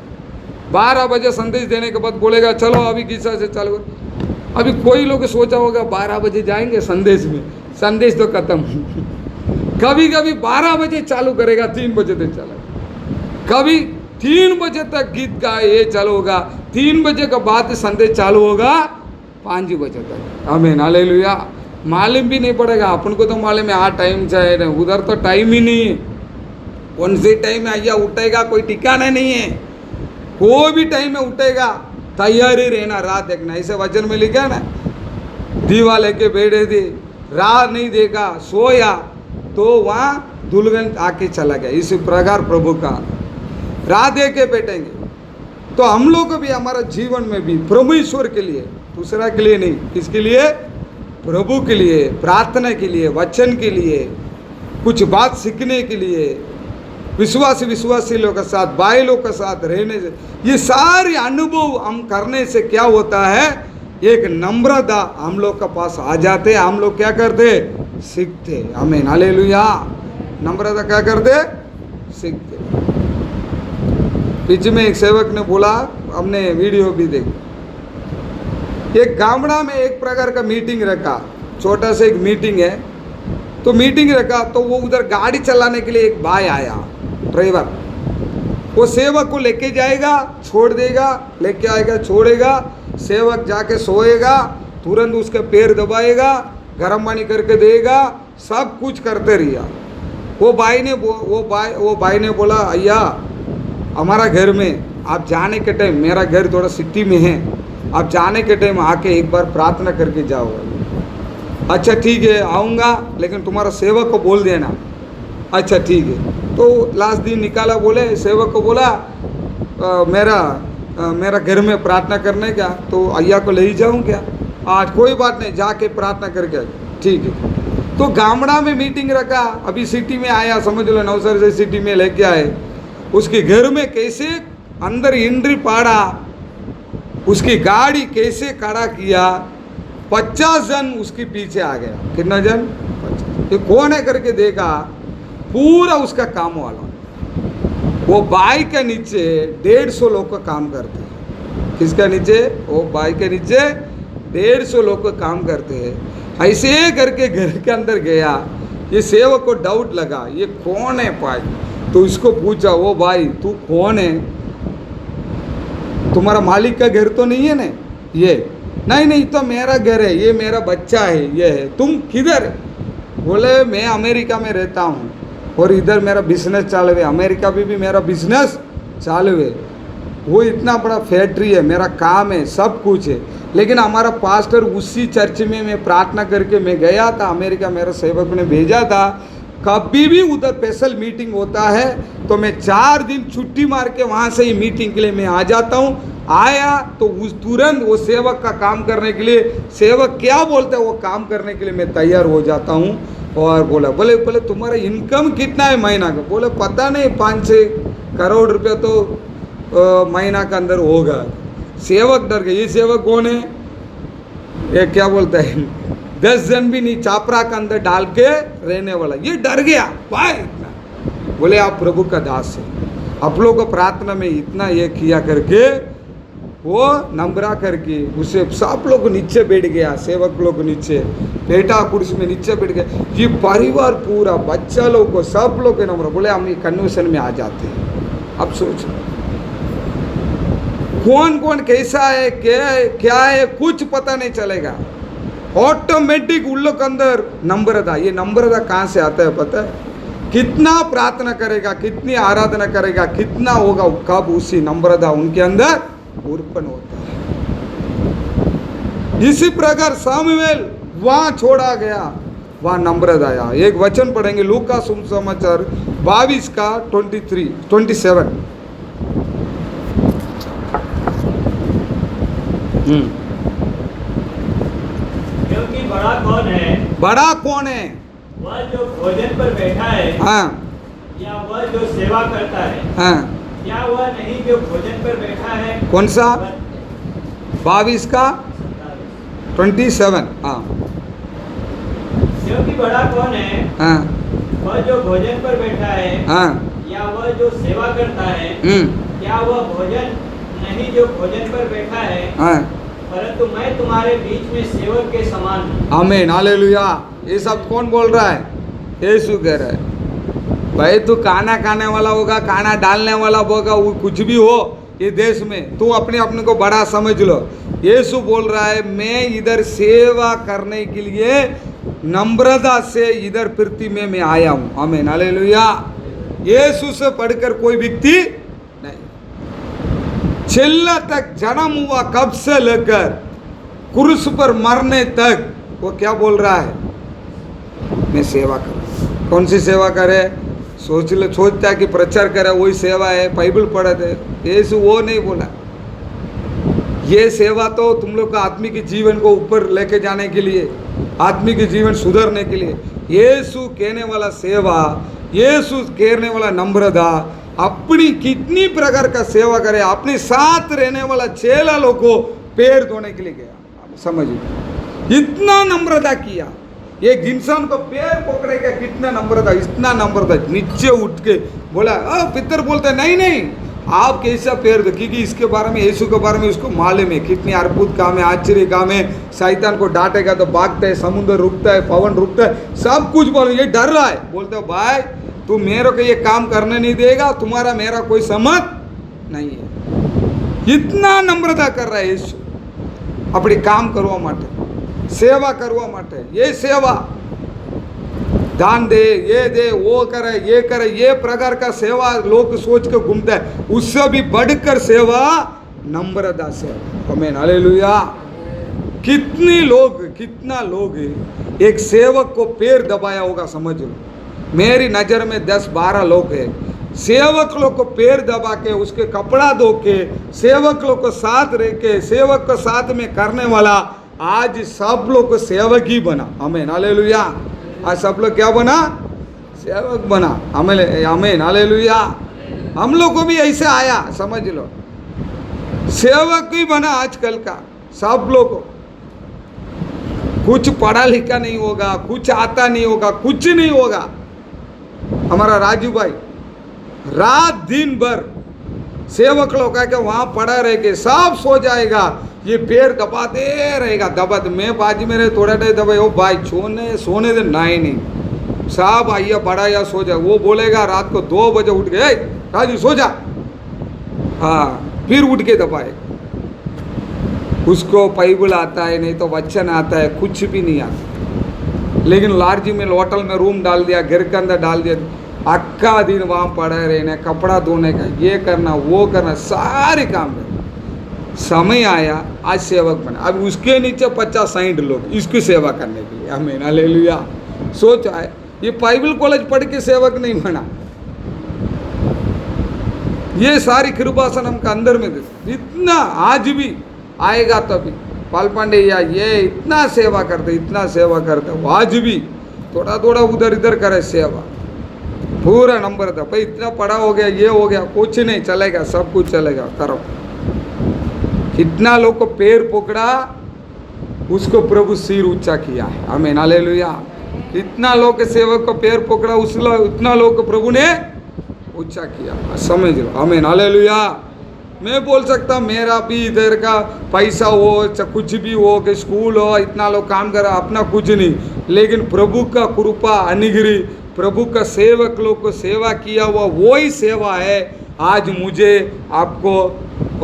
12 बजे संदेश देने के बाद बोलेगा चलो अभी गीत शास्त्र चालू कर। अभी कोई लोग सोचा होगा 12 बजे जाएंगे संदेश में, संदेश तो खत्म। कभी कभी 12 बजे चालू करेगा, 3 बजे तक चलेगा, कभी 3 बजे तक गीत का ये चालू होगा, 3 बजे के बाद संदेश चालू होगा 5 बजे तक। आमीन, हालेलुया। मालूम भी नहीं पड़ेगा, अपन को तो मालूम है टाइम चाहिए, उधर तो टाइम ही नहीं है। कौन से टाइम में आइया उठेगा कोई ठिकाना नहीं है, कोई भी टाइम में उठेगा, तैयारी रहना, राह देखना। ऐसे वचन में लिखा ना, दीवा लेके बैठे थे, राह नहीं देखा, सोया तो वहाँ दुल्हन आके चला गया। इसी प्रकार प्रभु का राह दे के बैठेंगे तो हम लोग को भी हमारा जीवन में भी प्रभु ईश्वर के लिए, दूसरा के लिए नहीं, किसके लिए? प्रभु के लिए, प्रार्थना के लिए, वचन के लिए, कुछ बात सीखने के लिए, विश्वासी लोग के साथ, भाई लोग के साथ रहने से, ये सारे अनुभव हम करने से क्या होता है, एक नम्रता हम लोग के पास आ जाते, हम लोग क्या करते, सीखते। आमीन, हालेलुया। नम्रता क्या करते, सीखते। बीच में एक सेवक ने बोला, हमने वीडियो भी देखी, एक गामड़ा में एक प्रकार का मीटिंग रखा, छोटा सा एक मीटिंग है, तो मीटिंग रखा तो वो उधर गाड़ी चलाने के लिए एक भाई आया, ड्राइवर, वो सेवक को लेके जाएगा, छोड़ देगा, लेके आएगा, छोड़ेगा, सेवक जाके सोएगा, तुरंत उसके पैर दबाएगा, गर्म पानी करके देगा, सब कुछ करते रहिए। वो भाई ने बोला अय्या हमारा घर में आप जाने के टाइम, मेरा घर थोड़ा सिटी में है, आप जाने के टाइम आके एक बार प्रार्थना करके जाओ। अच्छा ठीक है आऊँगा, लेकिन तुम्हारा सेवक को बोल देना। अच्छा ठीक है। तो लास्ट दिन निकाला, बोले सेवक को बोला मेरा घर में प्रार्थना करने का, तो अय्या को ले ही जाऊँ क्या? आज कोई बात नहीं, जाके प्रार्थना करके। ठीक है। तो गामड़ा में मीटिंग रखा, अभी सिटी में आया, समझ लो नवसर से सिटी में लेके आए, उसके घर में कैसे अंदर एंट्री पाड़ा, उसकी गाड़ी कैसे खड़ा किया, 50 जन उसके पीछे आ गया। कितना जन? 50। ये कौन है करके देखा, पूरा उसका काम वाला। वो बाइक के नीचे 150 लोग का काम करते हैं। किसका नीचे? वो बाइक के नीचे 150 लोग का काम करते हैं। ऐसे करके घर के अंदर गया, ये सेवक को डाउट लगा, ये कौन है भाई? तो इसको पूछा, वो भाई तू कौन है? तुम्हारा मालिक का घर तो नहीं है ना ये? नहीं नहीं तो मेरा घर है, ये मेरा बच्चा है, ये है, तुम किधर है? बोले मैं अमेरिका में रहता हूँ और इधर मेरा बिजनेस चालू है, अमेरिका में भी मेरा बिजनेस चालू है, वो इतना बड़ा फैक्ट्री है, मेरा काम है, सब कुछ है। लेकिन हमारा पास्टर उसी चर्च में मैं प्रार्थना करके मैं गया था, अमेरिका मेरा सेवक ने भेजा था, कभी भी उधर स्पेशल मीटिंग होता है तो मैं 4 दिन छुट्टी मार के वहाँ से ही मीटिंग के लिए मैं आ जाता हूँ। आया तो उस तुरंत वो सेवक का काम करने के लिए, सेवक क्या बोलते हैं वो काम करने के लिए मैं तैयार हो जाता हूँ। और बोले तुम्हारा इनकम कितना है महीना का? बोले पता नहीं, 5-6 करोड़ रुपया तो महीना का अंदर होगा। सेवक डर गए, ये सेवक कौन है? ये क्या बोलता है, 10 जन भी नहीं चापरा के अंदर डाल के रहने वाला, ये डर गया भाई इतना। बोले आप प्रभु का दास है, आप लोग को प्रार्थना में इतना ये किया करके वो नम्रा करके उसे सब लोग नीचे बैठ गया, सेवक लोग नीचे, बेटा कुर्सी में नीचे बैठ गया, ये परिवार पूरा, बच्चा लोग को सब लोग नम्र। बोले हम ये कन्वेंशन में आ जाते हैं। अब सोच कौन कौन कैसा है, क्या है, कुछ पता नहीं चलेगा, ऑटोमेटिक उन लोग के अंदर नम्रता। ये नम्रता कहाँ से आता है पता है? कितना प्रार्थना करेगा, कितनी आराधना करेगा, कितना होगा, कब उसी नम्रता उनके अंदर उत्पन्न होता है। इसी प्रकार सामुएल वहां छोड़ा गया, वहां नम्रता आया। एक वचन पढ़ेंगे लूका सुसमाचार 22 का 27। क्योंकि बड़ा कौन है? बड़ा कौन है? वह जो भोजन पर बैठा है, हाँ, या वह जो सेवा करता है? हाँ, क्या वह नहीं जो भोजन पर बैठा है? कौन सा? 22 का 27। हाँ, क्योंकि बड़ा कौन है? हाँ, वह जो भोजन पर बैठा है, हाँ, या वह जो सेवा करता है? क्या वह भोजन नहीं जो भोजन पर बैठा है? हाँ, परंतु मैं तुम्हारे बीच में सेवक के समान हूँ। आमीन, हालेलुया। ये सब कौन बोल रहा है? यीशु कह रहा है। भाई तू खाना खाने वाला होगा, खाना डालने वाला होगा, वो कुछ भी हो ये देश में, तू अपने को बड़ा समझ लो। यीशु बोल रहा है मैं इधर सेवा करने के लिए नम्रता से इधर पृथ्वी में मैं आया हूँ। आमीन, हालेलुया। यीशु से पढ़कर कोई व्यक्ति नहीं। चिल्ला तक जन्म हुआ कब से लेकर क्रूस पर मरने तक वो क्या बोल रहा है? मैं सेवा करूँ। कौन सी सेवा करे? सोचता है कि प्रचार करे वही सेवा है, बाइबल पढ़े थे। यीशु वो नहीं बोला। ये सेवा तो तुम लोग का आत्मिक जीवन को ऊपर लेके जाने के लिए, आत्मिक जीवन सुधरने के लिए। यीशु कहने वाला सेवा, यीशु कहने वाला नम्रता, अपनी कितनी प्रकार का सेवा करे, अपने साथ रहने वाला चेला लोग को पैर धोने के लिए गया। समझिए इतना नम्रता किया। एक इंसान को पैर पकड़ेगा, कितना नम्रता, इतना नम्रता, नीचे उठ के बोला। पितर बोलते नहीं आप कैसा पैर दो, क्योंकि इसके बारे में, यीशु के बारे में उसको मालूम है कितनी अद्भुत काम है, आश्चर्य काम है। शैतान को डांटेगा तो भागता है, समुद्र रुकता है, पवन रुकता है, सब कुछ बोलो। ये डर रहा है, बोलते हो भाई तू मेरे को ये काम करने नहीं देगा, तुम्हारा मेरा कोई समझ नहीं है। इतना नम्रता कर रहा है यीशु अपने काम करवा माटे, सेवा करवा माटे। ये सेवा दान दे, ये दे, वो करे, ये प्रकार का सेवा लोग सोच के घूमते हैं। उससे भी बढ़कर सेवा नम्रता से। आमीन, हालेलुया। कितना लोग एक सेवक को पैर दबाया होगा, समझ लो। मेरी नज़र में 10-12 लोग हैं, सेवक लोग को पैर दबा के, उसके कपड़ा धो के, सेवक लोग को साथ रह के, सेवक को साथ में करने वाला, आज सब लोग को सेवक ही बना। आमीन, हालेलुया। आज सब लोग क्या बना? सेवक बना। आमीन, हालेलुया। हम लोग को भी ऐसे आया, समझ लो, सेवक ही बना आजकल का सब लोग। कुछ पढ़ा लिखा नहीं होगा, कुछ आता नहीं होगा, कुछ नहीं होगा। हमारा राजू भाई रात दिन भर सेवक लोग का वहाँ पड़ा रह के सब सो जाएगा, ये पैर दबाते रहेगा, दबाते। मैं बाजी में रहे थोड़ा टाइम दबाए, ओ भाई सोने दे, नहीं सब आइया बड़ा या सो जाए। वो बोलेगा रात को 2 बजे उठ गए, राजू सो जा, हाँ, फिर उठ के दबाए। उसको बाइबल आता है, नहीं तो वचन आता है, कुछ भी नहीं आता। लेकिन लार्जी में होटल में रूम डाल दिया, घर के अंदर डाल दिया, अक्का दिन वहाँ पड़े रहने, कपड़ा धोने का, ये करना वो करना, सारे काम करना। समय आया आज सेवक बना, अब उसके नीचे 50-60 लोग इसकी सेवा करने के लिए। आमीन, हालेलुया। सोचा है ये बाइबल कॉलेज पढ़ के सेवक नहीं बना, ये सारी कृपासन हमका अंदर में दे। इतना आज भी आएगा तभी पाल पांडे या ये इतना सेवा करते, इतना सेवा करते, वो आज भी थोड़ा थोड़ा उधर इधर करे सेवा, पूरा नंबर था भाई। इतना पढ़ा हो गया, ये हो गया, कुछ नहीं चलेगा, सब कुछ चलेगा, करो। कितना लोग को पैर पकड़ा, उसको प्रभु सिर ऊंचा किया है। आमीन, हालेलुया। कितना लोग के सेवक को पैर पकड़ा, उतना लोग को प्रभु ने ऊंचा किया, समझ लो। आमीन, हालेलुया। मैं बोल सकता मेरा भी इधर का पैसा हो, कुछ भी हो, कि स्कूल हो, इतना लोग काम करा, अपना कुछ नहीं, लेकिन प्रभु का कृपा अनुग्रह, प्रभु का सेवक लोग को सेवा किया हुआ, वही सेवा है आज मुझे, आपको,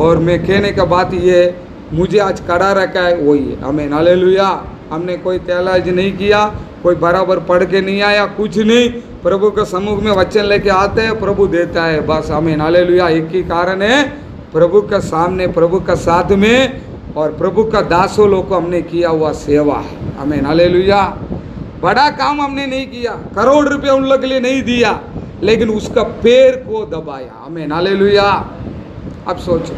और मैं कहने का बात ये है, मुझे आज कड़ा रखा है वही है। आमीन, हालेलुया। हमने कोई त्यालाज नहीं किया, कोई बराबर पढ़ के नहीं आया, कुछ नहीं, प्रभु के सम्मुख में वचन लेके आते हैं, प्रभु देता है बस। आमीन, हालेलुया। एक ही कारण है, प्रभु का सामने, प्रभु का साथ में, और प्रभु का दासों लोग को हमने किया हुआ सेवा है। आमीन, हालेलुया। बड़ा काम हमने नहीं किया, करोड़ रुपए उन लोग के लिए नहीं दिया, लेकिन उसका पैर को दबाया। आमीन, हालेलुया। अब सोचो,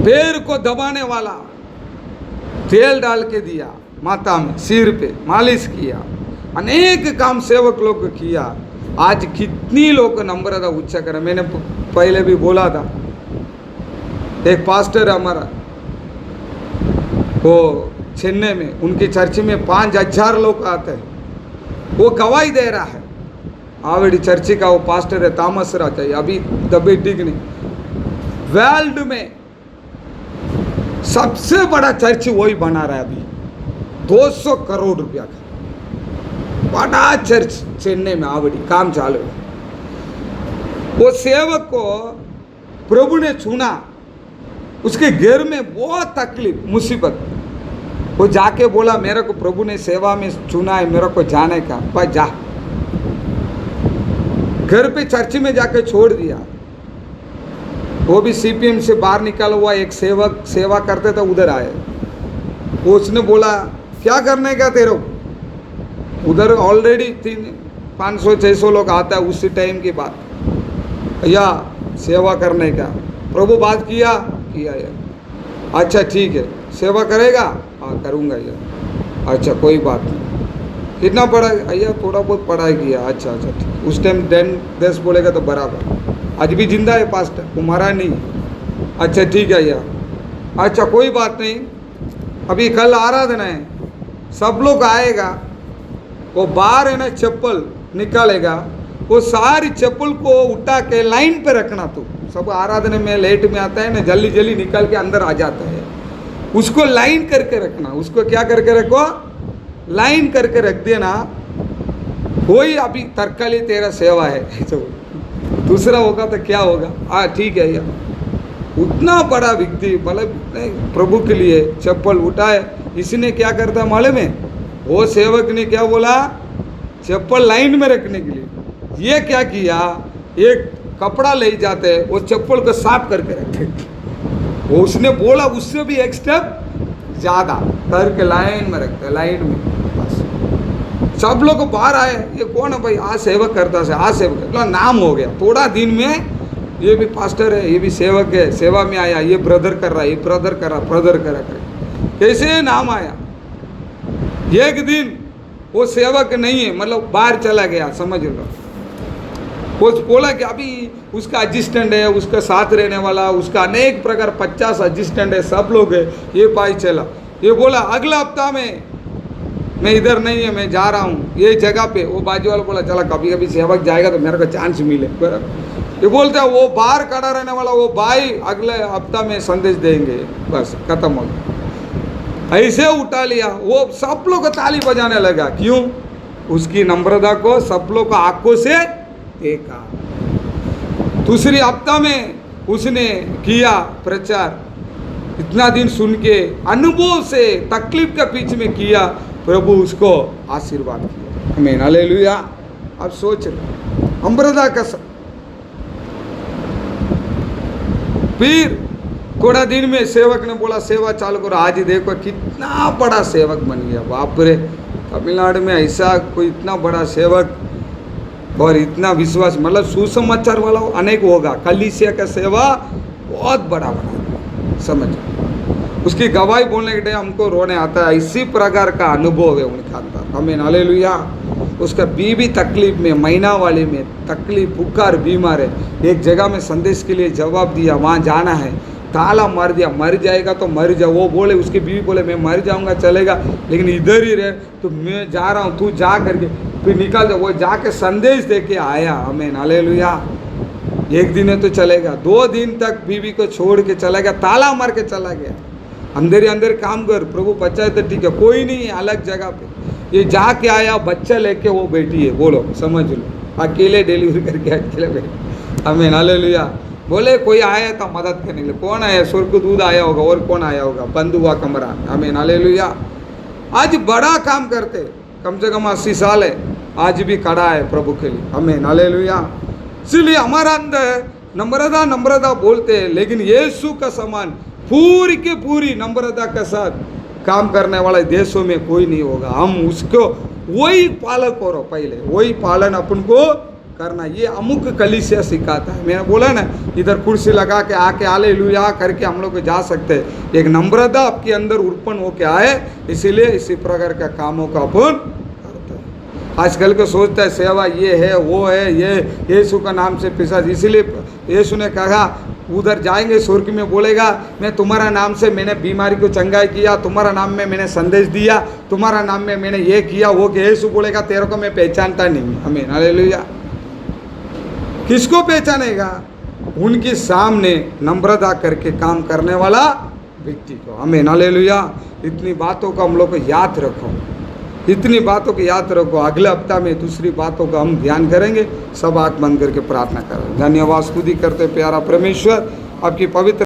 पैर को दबाने वाला, तेल डाल के दिया माता में, सिर पे मालिश किया, अनेक काम सेवक लोग को किया। आज कितनी लोग नंबर था ऊंचा करा। मैंने पहले भी बोला था, एक पास्टर हमारा वो चेन्नई में, उनकी चर्च में 5000 लोग आते हैं, वो गवाही दे रहा है। आवेडी चर्च का वो पास्टर है, तामस राजा, अभी तबीयत ठीक नहीं। वर्ल्ड में सबसे बड़ा चर्च वही बना रहा है अभी, 200 करोड़ रुपया का बड़ा चर्च चेन्नई में, आवेडी, काम चालू है। वो सेवक को प्रभु ने चुना, उसके घर में बहुत तकलीफ मुसीबत, वो जाके बोला मेरे को प्रभु ने सेवा में चुना है, मेरे को जाने का, भाई जा। घर पे चर्च में जाके छोड़ दिया। वो भी सीपीएम से बाहर निकाला हुआ एक सेवक सेवा करते थे, उधर आए, उसने बोला क्या करने का तेरे को, उधर ऑलरेडी 500-600 लोग आता है उसी टाइम की बात, भैया सेवा करने का। प्रभु बात किया यार, अच्छा ठीक है, सेवा करेगा, हाँ करूँगा यार, अच्छा कोई बात नहीं। कितना पढ़ा भैया, थोड़ा बहुत पढ़ाई किया, अच्छा अच्छा ठीक। उस टाइम 10 बोलेगा तो बराबर। आज भी जिंदा है पास्टर, वो मरा नहीं, अच्छा ठीक है यार, अच्छा कोई बात नहीं। अभी कल आराधना है, सब लोग आएगा, वो बाहर है ना चप्पल निकालेगा, वो सारी चप्पल को उठा के लाइन पे रखना। तो सब आराधना में लेट में आता है ना, जल्दी जल्दी निकल के अंदर आ जाता है, उसको लाइन करके रखना। उसको क्या करके रखो, लाइन करके रख देना। वही अभी तत्काली तेरा सेवा है, तो दूसरा होगा तो क्या होगा, हाँ ठीक है यार। उतना बड़ा व्यक्ति, मतलब प्रभु के लिए चप्पल उठाए, इसने क्या करता मालूम है, वो सेवक ने क्या बोला, चप्पल लाइन में रखने के लिए ये क्या किया, एक कपड़ा ले जाते, वो चप्पल को साफ करके रखे। वो उसने बोला उससे भी एक स्टेप ज़्यादा करके लाइन में रखते, लाइन में। बस सब लोग बाहर आए, ये कौन है भाई, आज सेवक करता से, आज सेवक तो नाम हो गया। थोड़ा दिन में ये भी पास्टर है, ये भी सेवक है, सेवा में आया, ये ब्रदर कर रहा है, ये ब्रदर कर रहा, ब्रदर कर रहा, कैसे नाम आया। एक दिन वो सेवक नहीं है, मतलब बाहर चला गया, समझ लो। वो बोला कि अभी उसका असिस्टेंट है, उसका साथ रहने वाला, उसका अनेक प्रकार 50 असिस्टेंट है, सब लोग है। ये पाई चला, ये बोला अगला हफ्ता में मैं इधर नहीं है, मैं जा रहा हूँ ये जगह पे। वो बाजू वाला बोला चला कभी कभी सेवक जाएगा तो मेरे को चांस मिले, बराबर। ये बोलता है वो बाहर खड़ा रहने वाला, वो भाई अगले हफ्ता में संदेश देंगे, बस खत्म हो गया। ऐसे उठा लिया, वो सब लोग को ताली बजाने लगा। क्यों, उसकी नम्रता को सब लोग आंखों से देखा। दूसरी हफ्ता में उसने किया प्रचार, इतना दिन सुन के अनुभव से तकलीफ के बीच में किया, प्रभु उसको आशीर्वाद किया। आमीन, हालेलुया। अब सोच रहे अमृता का फिर थोड़ा दिन में सेवक ने बोला सेवा चालू करो। आज देखो कितना बड़ा सेवक बन गया, बाप रे। तमिलनाडु में ऐसा कोई इतना बड़ा सेवक और इतना विश्वास, मतलब सुसमाचार वाला अनेक होगा। कलीसिया का सेवा बहुत बड़ा बना, समझ। उसकी गवाही बोलने के टाइम हमको रोने आता है, इसी प्रकार का अनुभव है उनका अंदर। आमीन, हालेलुया। उसका बीवी तकलीफ में, महीना वाले में तकलीफ, बुखार, बीमार है। एक जगह में संदेश के लिए जवाब दिया, वहाँ जाना है, ताला मार दिया, मर जाएगा तो मर जा। वो बोले, उसकी बीवी बोले मैं मर जाऊंगा चलेगा, लेकिन इधर ही रहे, तो मैं जा रहा हूँ, तू जा करके फिर निकल जा। वो जाके संदेश दे के आया। आमीन, हालेलुया। एक दिन है तो चलेगा, 2 दिन तक बीवी को छोड़ के चला गया, ताला मार के चला गया। अंदर ही अंदर काम कर, प्रभु बच्चा तो ठीक है, कोई नहीं है अलग जगह पे। ये जाके आया, बच्चा लेके वो बैठी है, बोलो समझ लो, अकेले डिलीवरी करके अकेले बैठी। आमीन, हालेलुया। बोले कोई आया था मदद करने के लिए, कौन आया? स्वर्गदूत आया होगा, और कौन आया होगा? बंद हुआ कमरा। आमीन, हालेलुया। आज बड़ा काम करते, कम से कम 80 साल है, आज भी खड़ा है प्रभु के लिए। आमीन, हालेलुया। इसलिए हमारा अंदर नम्रता नम्रता बोलते हैं, लेकिन यीशु का समान पूरी के पूरी नम्रता के साथ काम करने वाले देशों में कोई नहीं होगा। हम उसको वही पालन करो, पहले वही पालन अपन को करना। ये अमुक कलीसिया सिखाता है। मैंने बोला ना, इधर कुर्सी लगा के आके हालेलुया करके हम लोग जा सकते हैं। एक नम्रता आपके अंदर उत्पन्न होके आए, इसीलिए इसी प्रकार का कामों का अपन करते हैं। आजकल को सोचता है सेवा ये है वो है, ये यीशु का नाम से पिशाच। इसीलिए यीशु ने कहा उधर जाएंगे स्वर्ग में, बोलेगा मैं तुम्हारा नाम से मैंने बीमारी को चंगाई किया, तुम्हारा नाम में मैंने संदेश दिया, तुम्हारा नाम में मैंने ये किया वो किया। यीशु बोलेगा तेरे को मैं पहचानता नहीं। आमीन, हालेलुया। किसको पहचानेगा? उनके सामने नम्रता करके काम करने वाला व्यक्ति को। आमीन, हालेलुया। इतनी बातों को हम लोग को याद रखो, इतनी बातों को याद रखो। अगले हफ्ता में दूसरी बातों का हम ध्यान करेंगे। सब आँख बंद करके प्रार्थना करें। धन्यवाद स्तुति करते प्यारा परमेश्वर, आपकी पवित्र